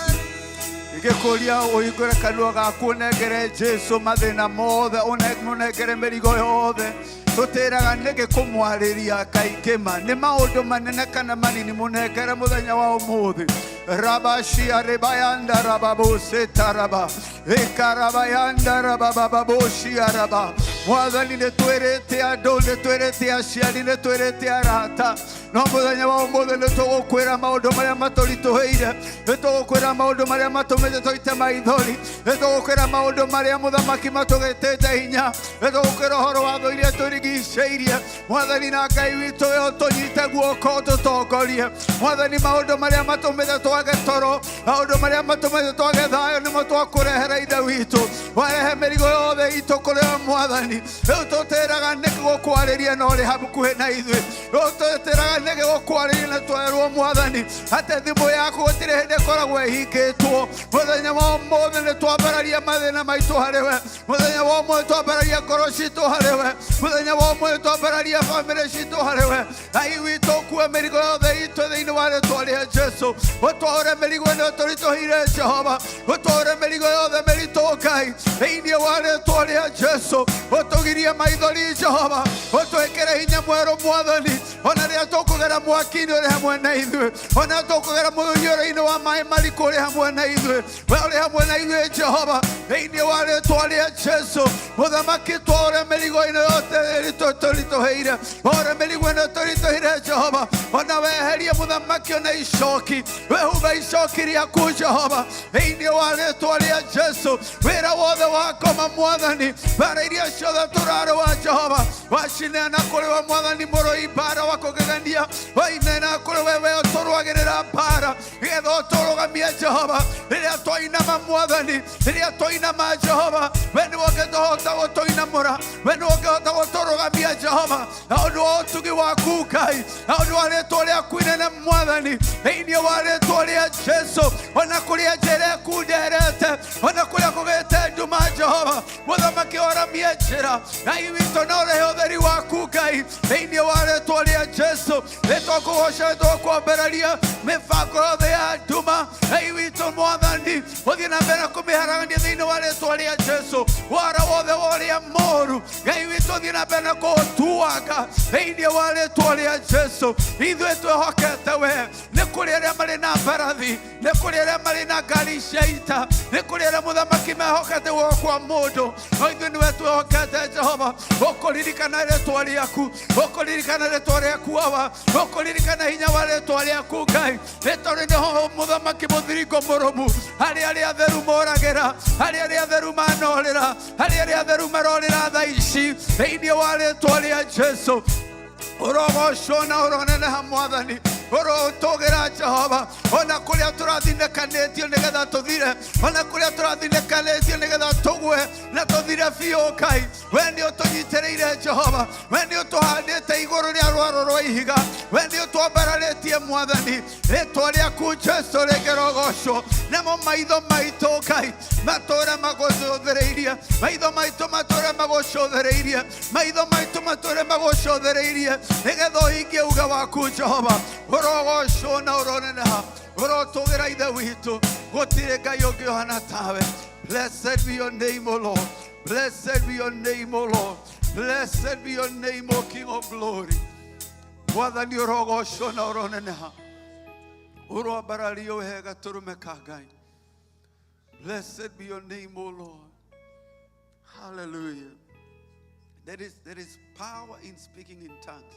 Igekuria oigore kanua gaku negere Jesu mathina mothe unegere merigo yothe tutiraga nige kumwariria kaikima ni maundu manene kana manini munegere muthenya wa umuthi rabashi arabayanda rababuse taraba ikarabayanda rabababoshi araba mwathani nĩ twĩrĩte andũ nĩ twĩrĩte aciari nĩ twĩrĩte arata no mũthenya wa ũmũthĩ nĩ tũgũkwĩra maũndũ marĩa matũritũhĩire nĩ tũgũkwĩra maũndũ marĩa matũmĩte tũite maithori nĩ tũgũkwĩra maũndũ marĩa mũthamaki matũgĩtĩte hinya nĩ tũgũkwĩra ũhoro wa thũ iria tũrigicĩirie mwathani na Ngai witũ we ũtũnyite guoko ũtũtongorie mwathani maũndũ marĩa matũmĩte twage toro maũndũ marĩa matũmĩte twage thayũ nĩmo twakũrehera ithe witũ warehe mĩrigo yothe itũ kũrĩ we mwathani rĩu tũtĩraga nĩkĩ gũkwarĩria na ũrĩ hakuhĩ na ithuĩ rĩu tũtĩraga nĩkĩ gũkwarĩria na twerwo mwathani atĩ thimũ yaku gũtirĩ hĩndĩ ĩkoragwo ĩhingĩtwo mũthenya wa ũmũthĩ nĩ twambararia mathĩna maitũ harĩ we mũthenya wa ũmũthĩ twambararia ngoro citũ harĩ we mũthenya wa ũmũthĩ twambararia bamĩrĩ citũ harĩ we Ngai witũ kuue mĩrigo yothe itũ thĩinĩ wa rĩĩtwa rĩa Jesũ ũtware mĩrigo ĩno tũritũhĩire Jehova ũtware mĩrigo yothe mĩritũ Ngai thĩinĩ wa rĩĩtwa rĩa Jesũ ũtũgirie maithori Jehova ũtwĩkĩre hinya mwerũ mwathani ona rĩrĩa tũkũgera mwaki-inĩ ũrĩ hamwe na ithuĩ ona tũkũgera mũiyũro-inĩ wa maaĩ mariku ũrĩ hamwe na ithuĩ we ũrĩ hamwe na ithuĩ Jehova thĩinĩ wa rĩĩtwa rĩa Jesũ mũthamaki twore mĩrigo ĩno yothe tũritũhĩire ore mĩrigo ĩno tũritũhĩire Jehova ona weherie mũthamaki ona icoki wehumba icoki rĩaku Jehova thĩinĩ wa rĩĩtwa rĩa Jesũ wĩra wothe wakoma mwathani bara iria ciothe tũrarũa Jehova wacineana kũrĩ we mwathani mũrũi mbara wa kũgegania wainena kũrĩ we we ũtũrũagĩrĩra mbara nĩgetha ũtũrũgamie Jehova rĩrĩa twainama mwathani rĩrĩa twainama Jehova we nĩwe ũngĩtũhota gũtũinamũra we nĩwe ũngĩhota gũtũrũgamia Jehova na ũndũ wa ũtugi waku Ngai na ũndũ wa rĩĩtwa rĩaku inene mwathani thĩinĩ wa rĩĩtwa rĩa Jesũ ona kũrĩa njĩra ĩku nderete ona kũrĩa kũgĩte nduma Jehova mũthamaki oramie njĩra Ngai witũ na ũrehe ũtheri waku Ngai thĩinĩ wa rĩĩtwa rĩa Jesũ nĩtwakũgoca nĩtwakwambĩrĩria mĩbango yothe ya nduma Ngai witũ mwathani ũthiĩ na mbere kũmĩharagania thĩinĩ wa rĩĩtwa rĩa Jesũ wara wothe wa ũrĩa mũũru Ngai witũ ũthiĩ na mbere kũũtuanga thĩinĩ wa rĩĩtwa rĩa Jesũ ithuĩ twĩhokete we nĩ kũrĩ arĩa marĩ na mbarathi nĩ kũrĩ arĩa marĩ na ngari cia ita nĩ kũrĩ arĩa mũthamaki mehokete guoko kwa mũndũ no ithuĩ nĩwe twĩhokete Jehova ũkũririkana rĩĩtwa rĩaku ũkũririkana rĩĩtwa rĩaku awa ũkũririkana hinya wa rĩĩtwa rĩaku Ngai nĩ tondũ nĩho mũthamaki mũthiringo mũrũmu harĩa arĩa atheru moragĩra harĩa arĩa atheru manorĩra harĩa arĩa atheru marorĩra thaa ici thĩinĩ wa rĩĩtwa rĩa Jesũ ũrogocwo na ũroneneha mwathani ũrotũgĩra Jehova ona kũrĩa tũrathinĩkanĩtio nĩgetha tũthire ona kũrĩa tũrathinĩkanĩtio nĩgetha tũgwe na tũthire biũ Ngai we nĩ ũtũnyitĩrĩire Jehova we nĩ ũtũhandĩte igũrũ rĩa rwaro rwa ihiga we nĩ ũtwambararĩtie mwathani rĩĩtwa rĩaku Jesũ rĩngĩrogocwo namo maitho maitũ Ngai matũũre magũcũthĩrĩirie maitho maitũ matũũre magũcũthĩrĩirie maitho maitũ matũũre magũcũthĩrĩirie nĩgetha ũhingie uga waku Jehova ũrogocwo na ũroneneha ũrotũgĩra ithe witũ gũtirĩ Ngai ũngĩ ũhana tawe blessed be your name O Lord blessed be your name O Lord blessed be your name O King of glory mwathani ũrogocwo na ũroneneha ũroambarario wega tũrũme ka Ngai blessed be your name O Lord hallelujah there is power in speaking in tongues.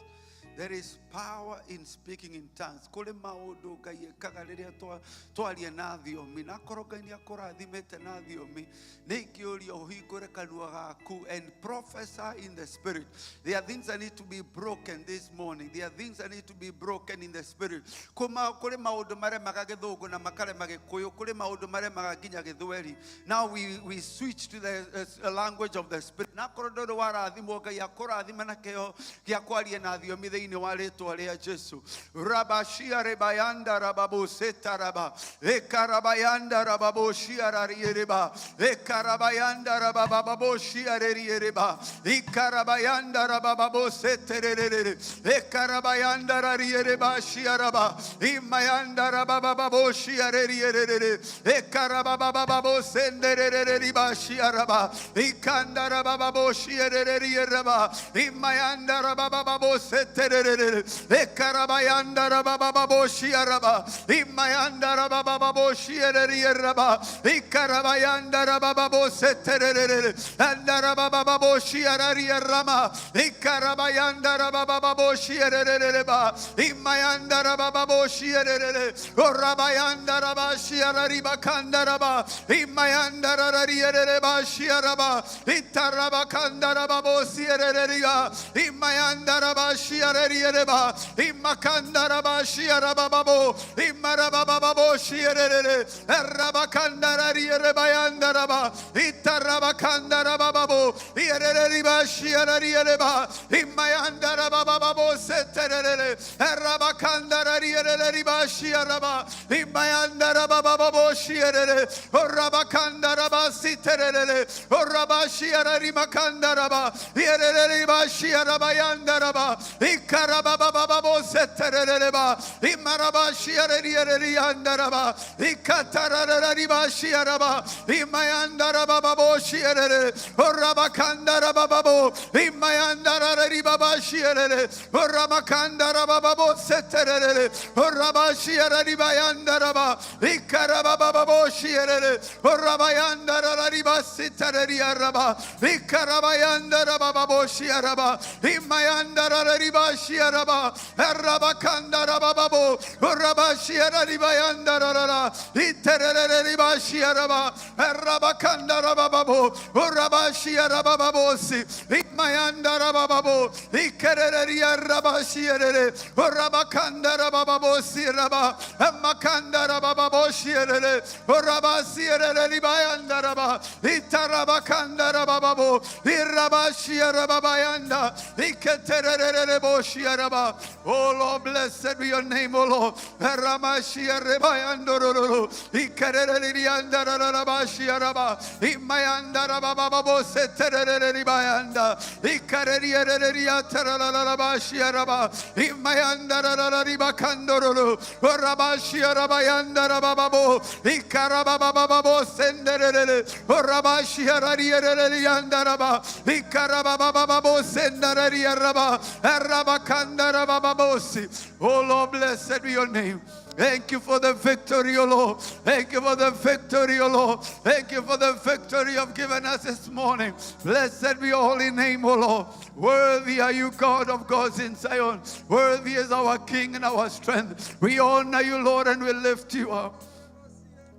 There is power in speaking in tongues. Kule maũndũ Ngai ekaga rĩrĩa twaria na thiomi na korwo Ngai nĩ akũrathimĩte na thiomi nĩ ingĩũria ũhingũre kanua gaku and prophesy in the spirit. There are things that need to be broken this morning. There are things that need to be broken in the spirit. Kule maũndũ maremaga gĩthũngũ na makarema gĩkũyũ. Kule maũndũ maremaga nginya gĩthweri. Now we switch to the language of the spirit. Na korwo ndũrĩ warathimwo Ngai akũrathima na kĩo gĩa kwaria na thiomi thĩinĩ wa rĩĩtwa rĩa Jesu. Rabashia rebayanda rababo setaraba. Ekarabayanda rababo shiarariereba. Ekarabayanda rababo shiarariereba. Ikarabayanda rababo seterere. Ekarabayanda rariereba shiaraba. Imayanda rababo shiararierere. Ekarabababo senderere riba shiaraba. Ikanda rababo shiarariereba. Imayanda rababo seterere. Ekarabayanda rababo shiaraba. Imayanda rababo shiarariereba. Ikarabayanda rababo seterere. Anda rababo shiararierama. Ikarabayanda rababo shiarariereba. Imayanda rababo shiararere. Orabayanda rabashiarariba kandaraba. Imayanda rarariereba shiaraba. Itaraba kandaraba siereriga. Imayanda rabashiarariereba. Imakanda rabashiaraba babo. Imarababa shierere. Erabakanda rariereba yandaraba. Itarabakanda rababo. Iereriba shiarariereba. Imayanda rababo seterere. Erabakanda rariereba shiaraba. Imayanda rababo shierere. Orabakanda rabasiterere. Orabashiararimakanda raba. Iereriba shiaraba yandaraba. Ikarabababo seterereba. Imarabashiarariere yandaraba. Ikatararariba shiaraba. Imayanda rababo shierere. Orabakanda rababo. Imayanda rarariba shierere. Orabakanda rababo seterere. Orabashiarariba yandaraba. Ikarabababo shierere. Orabayanda rarariba siterere raba. Ikarabayanda rababo shiaraba. Imayanda rarariba shiaraba. Erabakanda rababo. Orabashiarariba yandarara. Iterere riba shiaraba. Erabakanda rababo. Orabashiarababo si. Imayanda rababo. Ikerere raba shiarere. Orabakanda rababo si raba. Emakanda rababo shiarere. Orabasierere riba yandaraba. Itarabakanda rababo. Irabashiarababa yanda. Iketerere bo shiaraba. Oh Lord, blessed be your name, oh Lord. Ramashiarebayandororo. Ikerere yandaraba shiaraba. Imayanda rababo seterere ribayanda. Ikerere yatararaba shiaraba. Imayanda rarariba kandororo. Orabashiarabayanda rababo. Ikarabababo senderere. Orabashiarariere yandaraba. Ikarabababo senderere yaraba. Erabakanda rababosi. Oh Lord, blessed be your name. Thank you for the victory, O Lord. Thank you for the victory, O Lord. Thank you for the victory you've given us this morning. Blessed be your holy name, O Lord. Worthy are you, God of gods in Zion. Worthy is our King and our strength. We honor you, Lord, and we lift you up.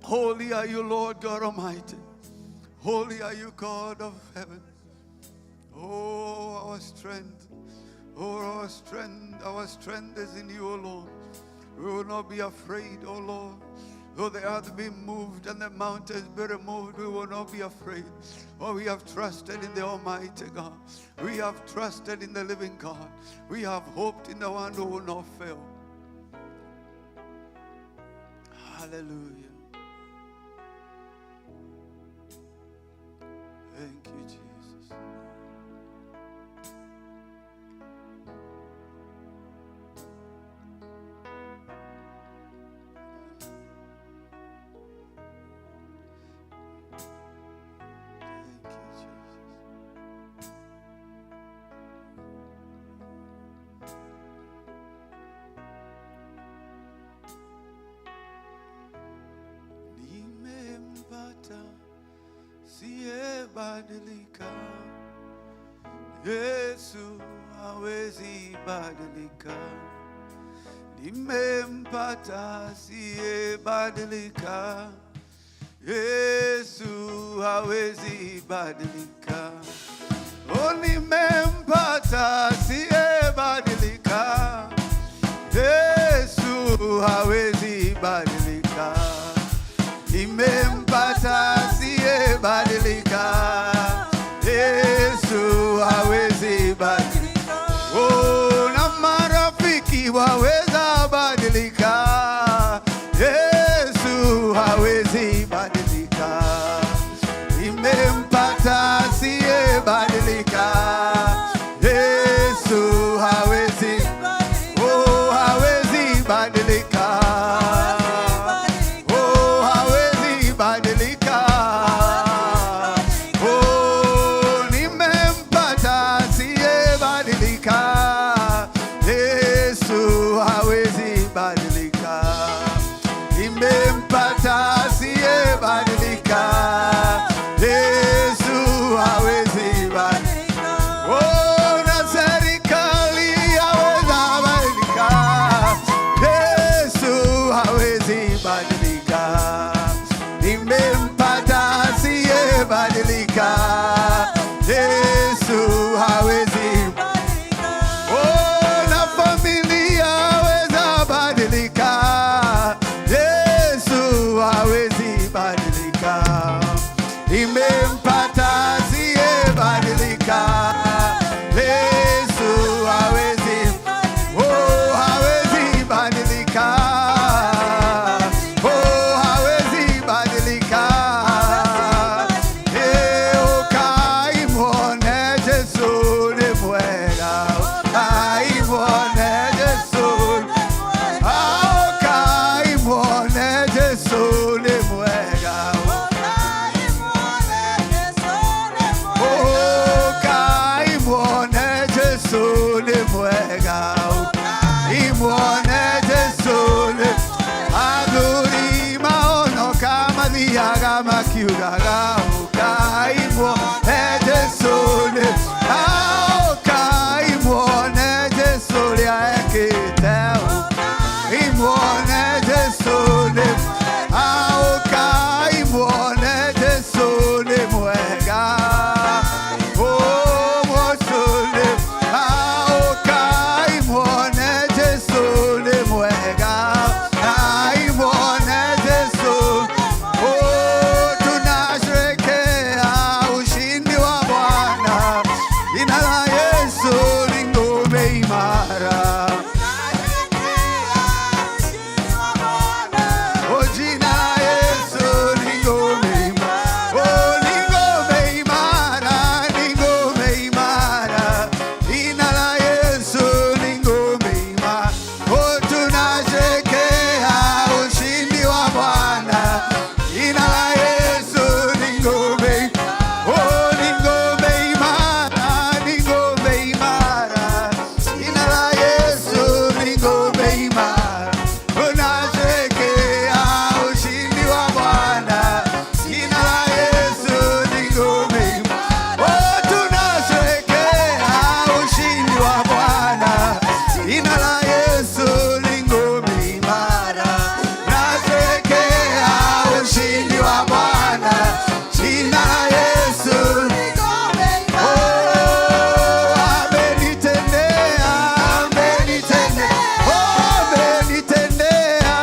Holy are you, Lord God Almighty. Holy are you, God of heaven. Oh, our strength. Oh, our strength is in you, O Lord. We will not be afraid, O Lord. Though the earth be moved and the mountains be removed, we will not be afraid. Oh, we have trusted in the Almighty God. We have trusted in the living God. We have hoped in the one who will not fail. Hallelujah. Thank you, Jesus. Siyebadilika, Yesu hawezi badilika. Nimempata siyebadilika, Yesu hawezi badilika. Oh, nimempata siyebadilika, Yesu hawezi badilika. Nimempata siyebadilika, Yesu hawezi badilika. Oh, na mara badilika. Yesu hawezi badilika. Imempata asiye badilika. Yesu hawezi, oh hawezi badilika. Oh hawezi badilika. Oh nimempata asiye badilika. Yesu hawezi badilika. Nimempata asiye badilika. Yesu hawezi badilika. Oh na serikali yaweza badilika. Yesu hawezi badilika. Nimempata asiye badilika. Yesu hawezi badilika. Oh na familia yaweza badilika. Yesu hawezi badilika. Imempata asiye badilika. Yesu hawezi, oh hawezi badilika. Oh hawezi badilika. Ukaimwone Yesu ni mwema. Ukaimwone Yesu. Ukaimwone Yesu ni mwema. Ukaimwone Yesu ni mwema. Imwone Yesu ni adhuri maono kama dhiaga makiugaga. Ukaimwone Yesu ni ukaimwone Yesu liaekite. Imwone Yesu ni ukaimwone Yesu ni mwema. Oh mwosule ukaimwone Yesu ni mwema. Ukaimwone Yesu. Oh tunasherehekea ushindi wa Bwana. Jina la Yesu ni ngome imara. Oh jina la Yesu ni ngome imara. Oh ni ngome imara, ni ngome imara. Jina la Yesu ni ngome imara. Oh tunasherehekea ushindi wa Bwana. Jina la Yesu ni ngome. Oh ni ngome imara, ni ngome imara. Jina la Yesu ni ngome imara. Tunasherehekea ushindi wa Bwana. Jina la Yesu ni ngome imara. Oh tunasherehekea ushindi wa Bwana. Jina la Yesu ni ngome imara. Tunasherehekea ushindi wa Bwana. Jina la Yesu ni ngome imara. Oh amenitendea, amenitendea. Oh amenitendea.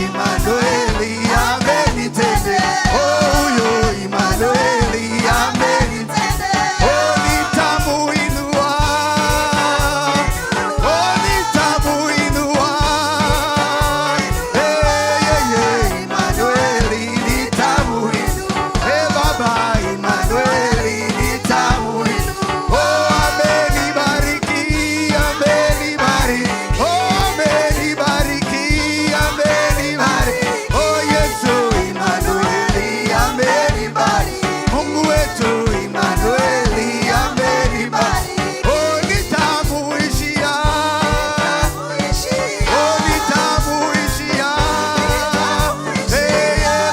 Immanueli amenitendea. Oh huyo Immanueli amenitendea. Oh nitamuinua. Oh nitamuinua. Immanueli nitamuinua. Baba Immanueli nitamuinua. Oh amenibariki, amenibariki. Oh amenibariki, amenibariki. Oh Yesu Immanueli amenibariki. Mungu wetu Immanueli amenibariki. Oh nitamuishia. Oh nitamuishia.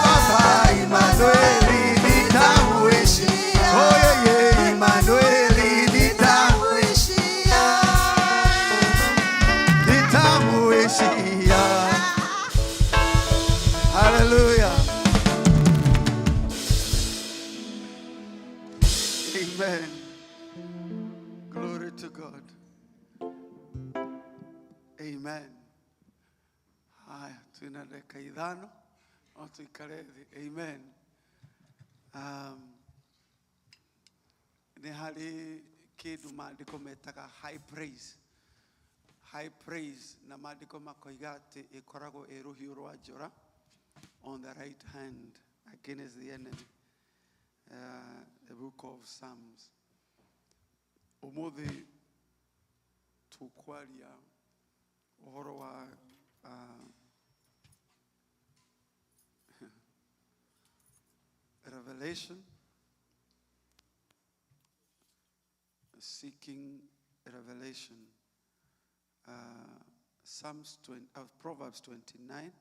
Baba Immanueli nitamuishia. Oh Immanueli nitamuishia. Nitamuishia. Hallelujah. Amen. Glory to God. Amen. Haya, tuna dakika 5 au tuikare thĩ. Amen. Nĩ harĩ kĩndũ maandĩko metaga high praise. high praise na maandiko makoiga atĩ ĩkoragwo ĩ rũhiũ rwa njora on the right hand against the enemy. The book of Psalms. Umuthi tukwaria uhoro wa revelation, seeking revelation. Proverbs 29.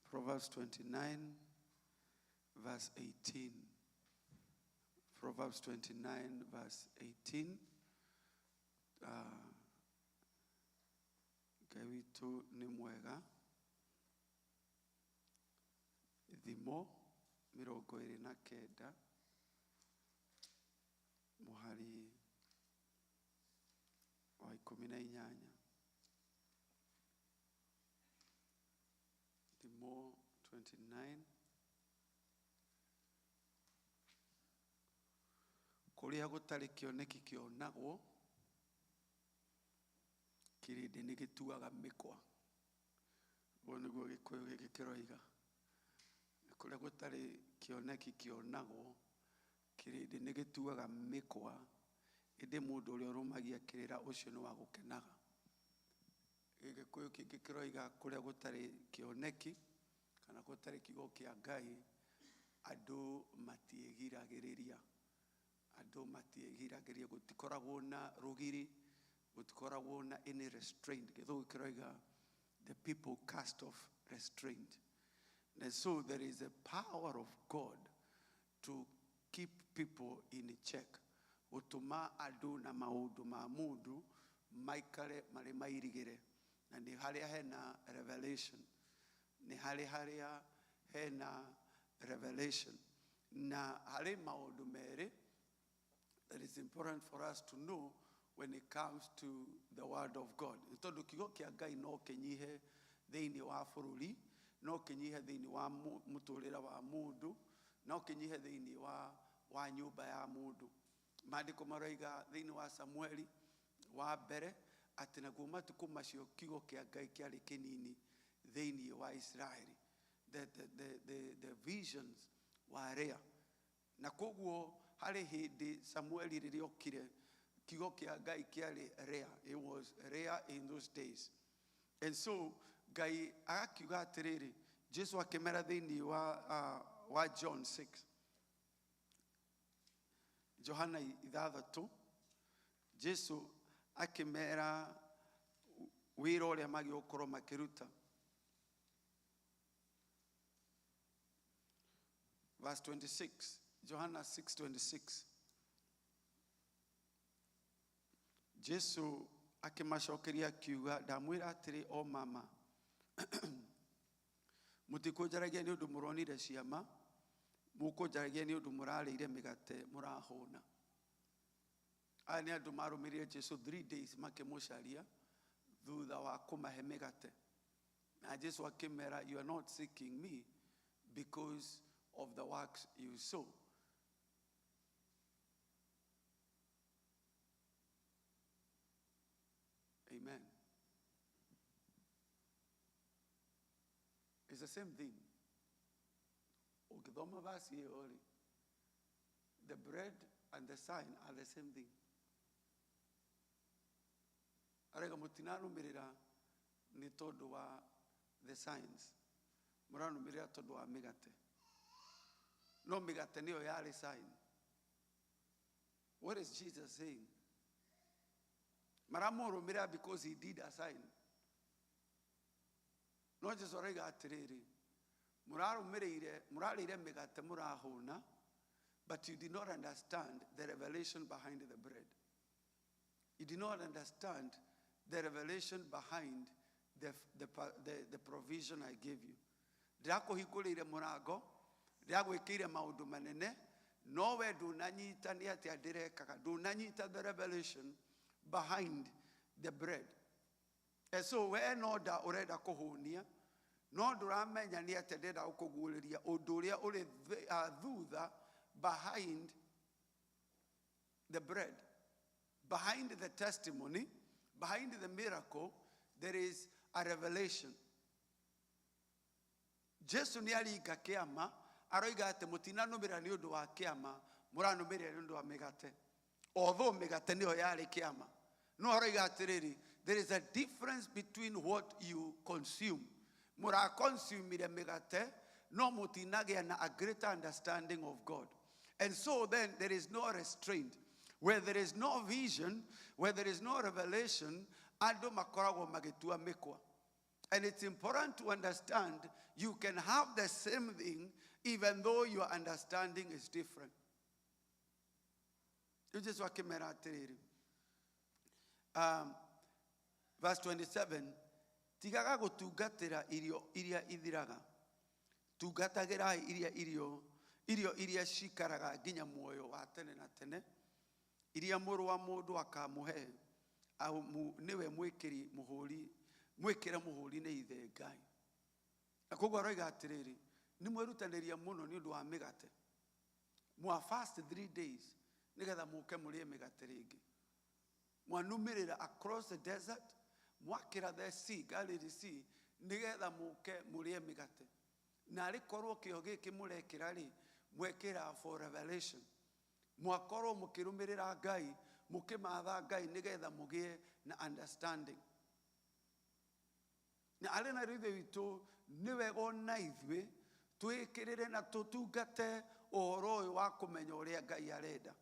Proverbs 29, verse 18. Proverbs 29, verse 18. Ngai witũ nĩ mwega. Thimo 29 mũhari wa 18. Thimo 29. Kũrĩa gũtarĩ kĩoneki kĩonagwo, kĩrĩndĩ nĩ gĩtuaga mĩkwa. Ũguo nĩguo Gĩkũyũ gĩkĩ kĩroiga. Kũrĩa gũtarĩ kĩoneki kĩonagwo, kĩrĩndĩ nĩ gĩtuaga mĩkwa. Ĩndĩ mũndũ ũrĩa ũrũmagia kĩrĩra ũcio nĩ wa gũkenaga. Gĩkũyũ kĩngĩ kĩroiga kũrĩa gũtarĩ kĩoneki kana gũtarĩ kiugo kĩa Ngai, andũ matiĩgiragĩrĩria. Andũ matiĩgiragĩrĩria, gũtikoragwo na rũgiri, gũtikoragwo na any restraint. Gĩthũngũ kĩroiga the people cast off restraint. And so there is a power of God to keep people in check. Gũtũma andũ na maũndũ ma mũndũ maikare marĩ mairigĩre. Na nĩ harĩa hena revelation. Nĩ harĩa hena revelation. Na harĩ maũndũ merĩ that is important for us to know when it comes to the word of God. Tondũ kiugo kĩa Ngai no kĩnyihe thĩinĩ wa bũrũri, no kĩnyihe thĩinĩ wa mũtũrĩre wa mũndũ, no kĩnyihe thĩinĩ wa nyũmba ya mũndũ. Maandĩko maroiga thĩinĩ wa Samueli wa mbere atĩ naguo matukũ macio kiugo kĩa Ngai kĩarĩ kĩnini thĩinĩ wa Israeli. The visions were rare. Na koguo harĩ hĩndĩ Samueli rĩrĩa okire, kiugo kĩa Ngai kĩarĩ rare. It was rare in those days. And so Ngai agakiuga atĩrĩrĩ, Jesu akĩmera thĩinĩ wa John 6. Johana 6. Jesu akĩmera wĩra ũrĩa magĩũkorwo makĩruta. Verse 26. Johana 6:26. Jesu akĩmacokeria akiuga, ndamwĩra atĩrĩ o mama, mũtikũnjaragia nĩ ũndũ mũronire ciama, mũkũnjaragia nĩ ũndũ mũrarĩire mĩgate mũrahũna. Aya nĩ andũ marũmĩrĩire Jesu 3 days makĩmũcaria thutha wa kũmahe mĩgate. Na Jesu akĩmera, you are not seeking me because of the works you saw. Amen. It's the same thing. Ukithoma verse hiyo, the bread and the sign are the same thing. Arega mutinarũmĩrĩra nĩ tondũ wa the signs. Mũranũmĩrĩra tondũ wa mĩgate. No mĩgate nĩyo yarĩ sign. What is Jesus saying? Maramũrũmĩrĩra because he did a sign. No Jesu arauga atĩrĩrĩ, mũrarĩire mĩgate mũrahũna, but you did not understand the revelation behind the bread. You did not understand the revelation behind the provision I gave you. Ndakũhingũrĩire mũrango, ndagwĩkĩire maũndũ manene, no we ndũnanyita nĩ atĩa ndĩrekaga, ndũnanyita the revelation behind the bread. And so we no da ũrenda kũhũnia, no ndũramenya nĩ atĩa ndĩrenda gũkũguũrĩria ũndũ ũrĩa ũrĩ thutha behind the bread. behind the testimony, behind the miracle, there is a revelation. Jesu ni aringa kiama, aroiga ati mutinanumira ni undu wa kiama, muranumira ni undu wa migate. Although migate niyo yari kiama. No aroiga atiriri, there is a difference between what you consume. Mura consume migate, no mutinage na a greater understanding of God. And so then there is no restraint. Where there is no vision, where there is no revelation, ando makorago magetua mekwa. And it's important to understand you can have the same thing even though your understanding is different. You just walk in verse 27. Tigaga go tugatira iria idiraga. Tugatagira iria shikaraga ginya muoyo wa tene na tene. Iria muru wa mundu akamuhe au niwe mwikiri muhuri mwikira muhuri ne ithe Ngai. Akogwa roiga atiriri ni mwerutaniria muno ni undu wa migate. Mwa fast 3 days nigetha muke murie migate ringi. Mwanumirira across the desert, mwakira the sea, Galilee Sea, nigetha muke murie migate. Na rikorwo kio giki murekira ri mwekira for revelation. Mwakorwo mukirumirira Ngai, mukimatha Ngai nigetha mugie na understanding. Na alena rithe witu niwe gona ithwe twikirire na tutungate uhoro wa kumenya uria Ngai arenda.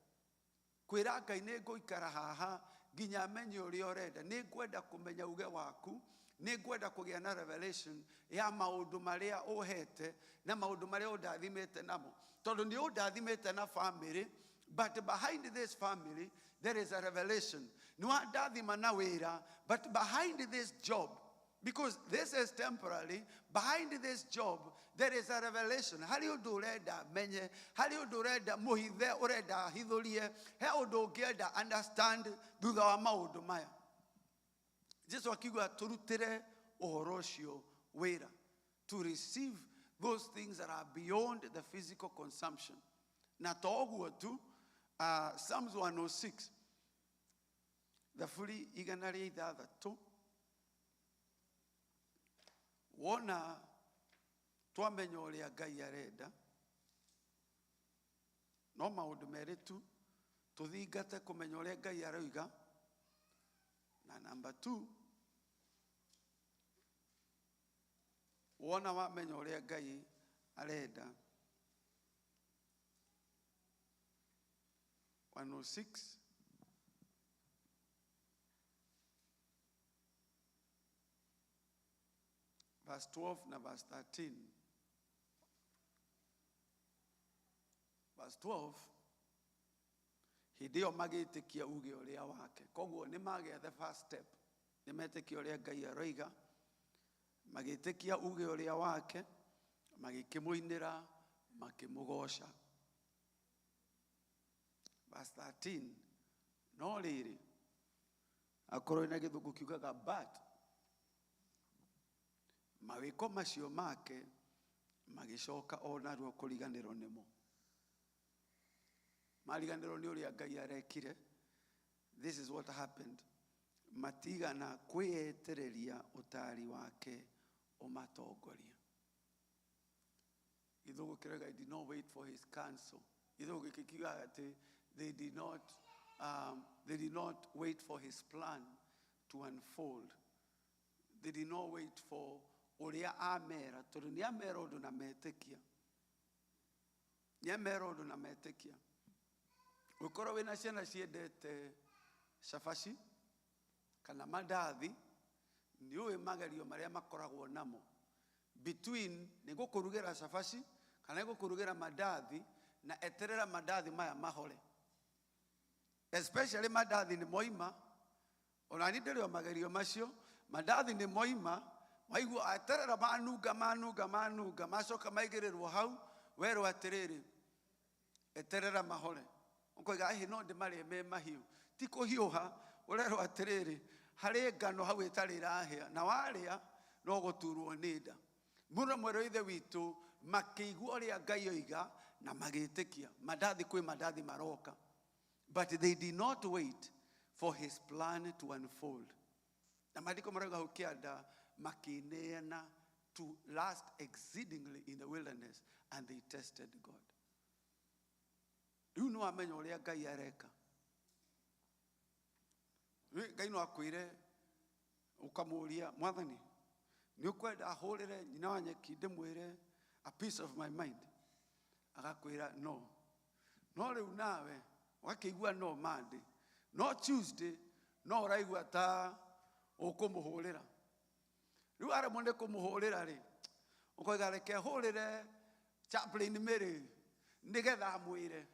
Kwira Ngai ni nguikara haha ginya menye uria urenda, ni ngwenda kumenya uge waku, ni ngwenda kugia na revelation ya maundu maria uhete na maundu maria undathimite namo. Tondu ni undathimite na family, but behind this family there is a revelation. No undathima na wira, but behind this job, because this is temporary, behind this job there is a revelation. Hari undu urenda menye, hari undu urenda muhithe, urenda hithurie, he undu ungienda understand thutha wa maundu maya. Jesu akigwa turutire uhoro ucio wira, to receive those things that are beyond the physical consumption. Na toguo tu Psalms 106, the fully igana ria ithathatu, wona twamenya uria Ngai arenda, no maundu meri tu tuthingate kumenya uria Ngai aroiga. Na number 2, wona wamenya uria Ngai arenda, 106, verse 12 na verse 13. Verse 12, hidio magitikia uge uria wake. Koguo ni mage the first step. Ni metikia uria Ngai aroiga, magitikia uge uria wake, magikimuinira, makimugosha. Verse 13, no riri akorwo ina githungu kiugaga but mawiko macio make magicoka ona ruo kuriganirwo nimo. Mariganirwo ni uria Ngai arekire. This is what happened. Matigana kwietereria utari wake umatongoria. Githungu kirega, did not wait for his counsel. Githungu kikiga ati they did not wait for his plan to unfold. They did not wait for uria amera, tondu ni amera undu na metekia. Ni amera undu na metekia. Ukorwo wina ciana ciendete cabaci kana mandathi, ni uwe magerio maria makoragwo namo between nigukurugira cabaci kana nigukurugira mandathi na eterera mandathi maya mahore. Especially mandathi ni moima, ona ni nderio magerio macio, mandathi ni moima, waigua eterera manuga macoka maigirirwo hau, werwo atiriri eterera mahore. Ukoiga ahi no ndimare me mahiu, ti kuhiuha, urerwo atiriri hari ngano hau itari rahia, na waria no guturwo ni nda. Muno mwero ithe witu makiigua uria Ngai oiga na magitikia. Mandathi kwi mandathi maroka, but they did not wait for his plan to unfold. Na maandiko marauga hukianda makineana to last exceedingly in the wilderness, and they tested God. You know amenya uria Ngai areka. Ngai no akwire ukamuria mwathani ni ukwenda ahurire nyina wa nyeki ndimwire a piece of my mind. Agakwira no. No riu nawe wakigua no Monday, no Tuesday, no uraigua ta ukumuhurira. Riu ara monde kumuhurira ri ukoiga reke hurire chaplain Mary ndigetha amwire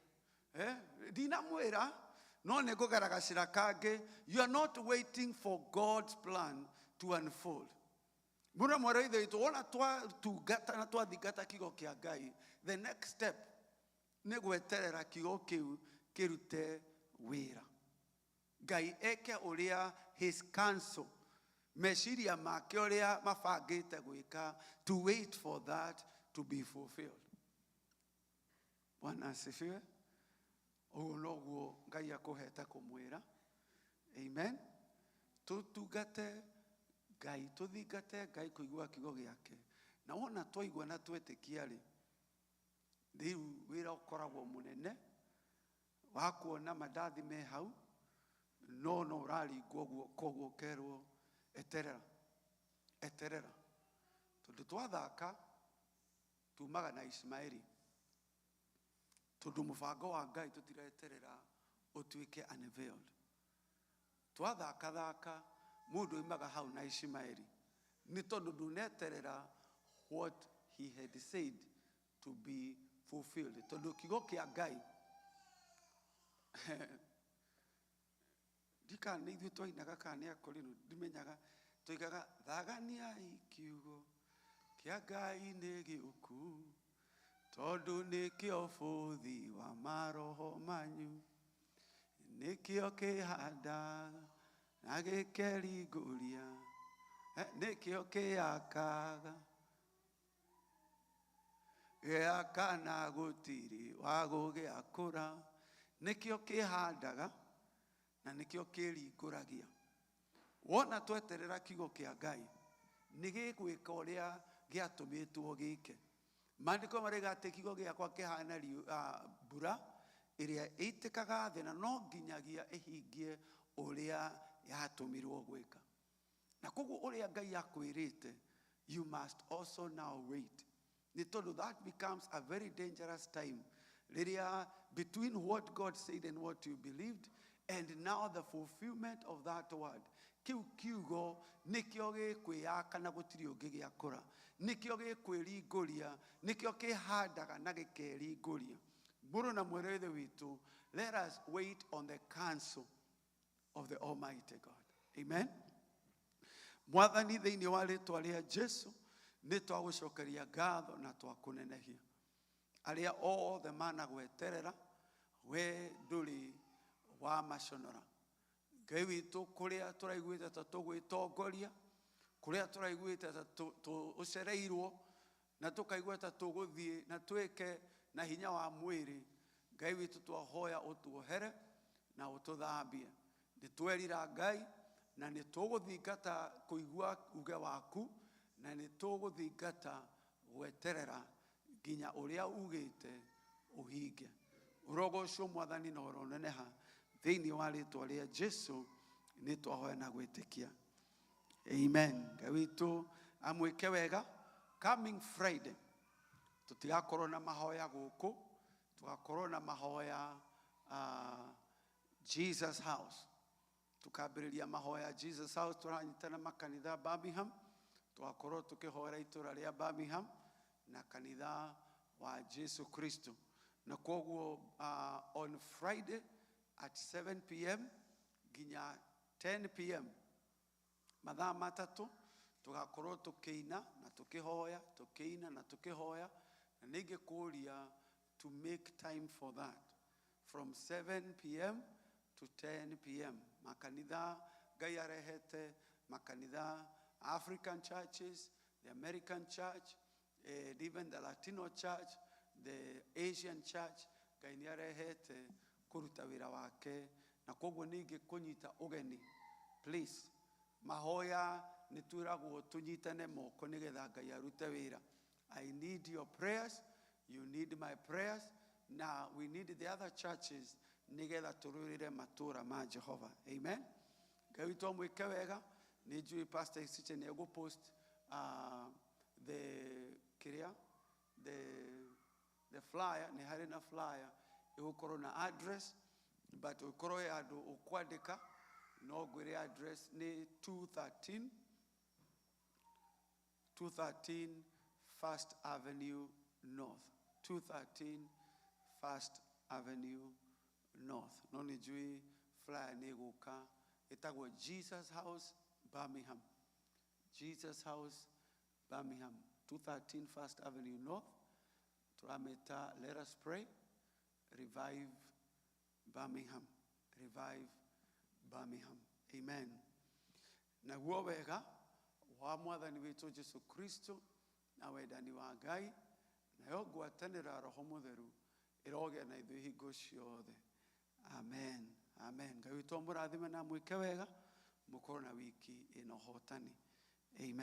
dina mwira no ne kugaragacira kange. You are not waiting for God's plan to unfold. Muna mwara ithe itu ona twa tugata na twa thigata kigo kia Ngai, the next step ne gweterera kigo kiu kirute wira. Ngai eke uria his counsel meciria make uria mabangite gwika, to wait for that to be fulfilled. Bwana asifiwe. Uguo noguo Ngai akuhete kumwira. Amen. Tutugate Ngai, tuthingate Ngai kuigua kigo giake. Na wona twaigua na twetikia ri riu wira ukoragwo munene wa kuona mandathi me hau, no uraringwo guo koguo kerwo eterera eterera. Tondu twathaka tumaga na Ismaili, tondu mubango wa Ngai tutireterera utuike unveiled. Twathaka thaka mundu imaga hau na Ismaili ni tondu nduneterera what he had said to be fulfilled. Tondu kigo kia Ngai dika ni ithu twainaga kana ya korino ndimenyaga tuigaga thagania ikiugo kia Ngai ni giuku tondu ni kio buthi wa maroho manyu ni kio kihanda na gikeringũria ni kio kiakaga giakana gutiri wa gugiakura ni kio kihandaga na nikio kiringũragia. Wona tweterera kigo kia Ngai ni gigwika uria giatumitwo gike. Maandiko marega ati kigo giakwa kihana mbura iria itikaga thĩ na no nginyagia ihingie uria yatumirwo gwika. Na koguo uria Ngai akwirite, you must also now wait. Ni tondu that becomes a very dangerous time riria between what God said and what you believed, and now the fulfillment of that word. Kiu kiugo nikio gikwiyaka na gutiri ungi giakura, nikio gikwiringũria, nikio kihandaga na gikeringũria. Muru na mwerethe witu, let us wait on the counsel of the Almighty God. Amen. Mwathani thiini wa ritwa ria Jesu ni twagucokeria ngatho na twakunenehia. Aria othe managweterera we nduri wa maconora. Ngai witu kuria turaiguite ta tugwitongoria, kuria turaiguite ta ucereirwo na tukaigua ta tuguthie na twike na hinya wa mwiri. Ngai witu twahoya utuohere na ututhambie. Ni twerira Ngai na ni tuguthingata kuigua uge waku, na ni tuguthingata gweterera nginya uria ugite uhinge. Urogocwo Mwathani na uroneneha thiini wa ritwa ria Jesu ni twahoya na gwitikia. Amen. Ngai witu amwike wega. Coming Friday tutigakorwo na mahoya guku, tugakorwo na mahoya Jesus House. Tukambiriria mahoya Jesus House turanyitana makanitha Birmingham, tugakorwo tukihoera itura ria Birmingham na kanitha wa Jesu Kristo. Na koguo on Friday at 7 p.m. ginya 10 p.m. mathaa matatu tugakorwo tukiina na tukihoya, tukiina na tukihoya, na ningikuria to make time for that from 7 p.m. to 10 p.m. Makanitha Ngai arehete, makanitha African churches, the American church, even the Latino church, the Asian church, Ngai ni arehete kuruta wira wake na koguo ningĩ kũnyita ũgeni. Please, mahoya nĩ twĩragwo tũnyitane moko nĩgetha Ngai arute wĩra. I need your prayers, you need my prayers. Now we need the other churches nĩgetha tũrũĩrĩre matũũra ma Jehova. Amen. Ngai witũ amwĩke wega. Nĩ njũĩ Pastor Isiche nĩ egũpost the flyer, nĩ harĩ na flyer ĩgũkorwo na address, but ũkorwo andũ ũkwandĩka no ngwĩre address nĩ 213 First Avenue North. 213 First Avenue North. No nĩ njũĩ flyer nĩ ĩgũka ĩtagwo Jesus House Birmingham. Jesus House Birmingham. 213 First Avenue North. Turameta, let us pray. Revive Birmingham. Revive Birmingham. Amen. Na guo wega wa mwathani witũ Jesu Kristo na wendani wa Ngai na yo ngwatanĩra Roho Mũtheru ĩrogĩa na ithuĩ hingo ciothe. Amen. Amen. Ngai witũ amũrathime na mwĩke wega mũkorwo na wiki ĩna ũhotani. Amen.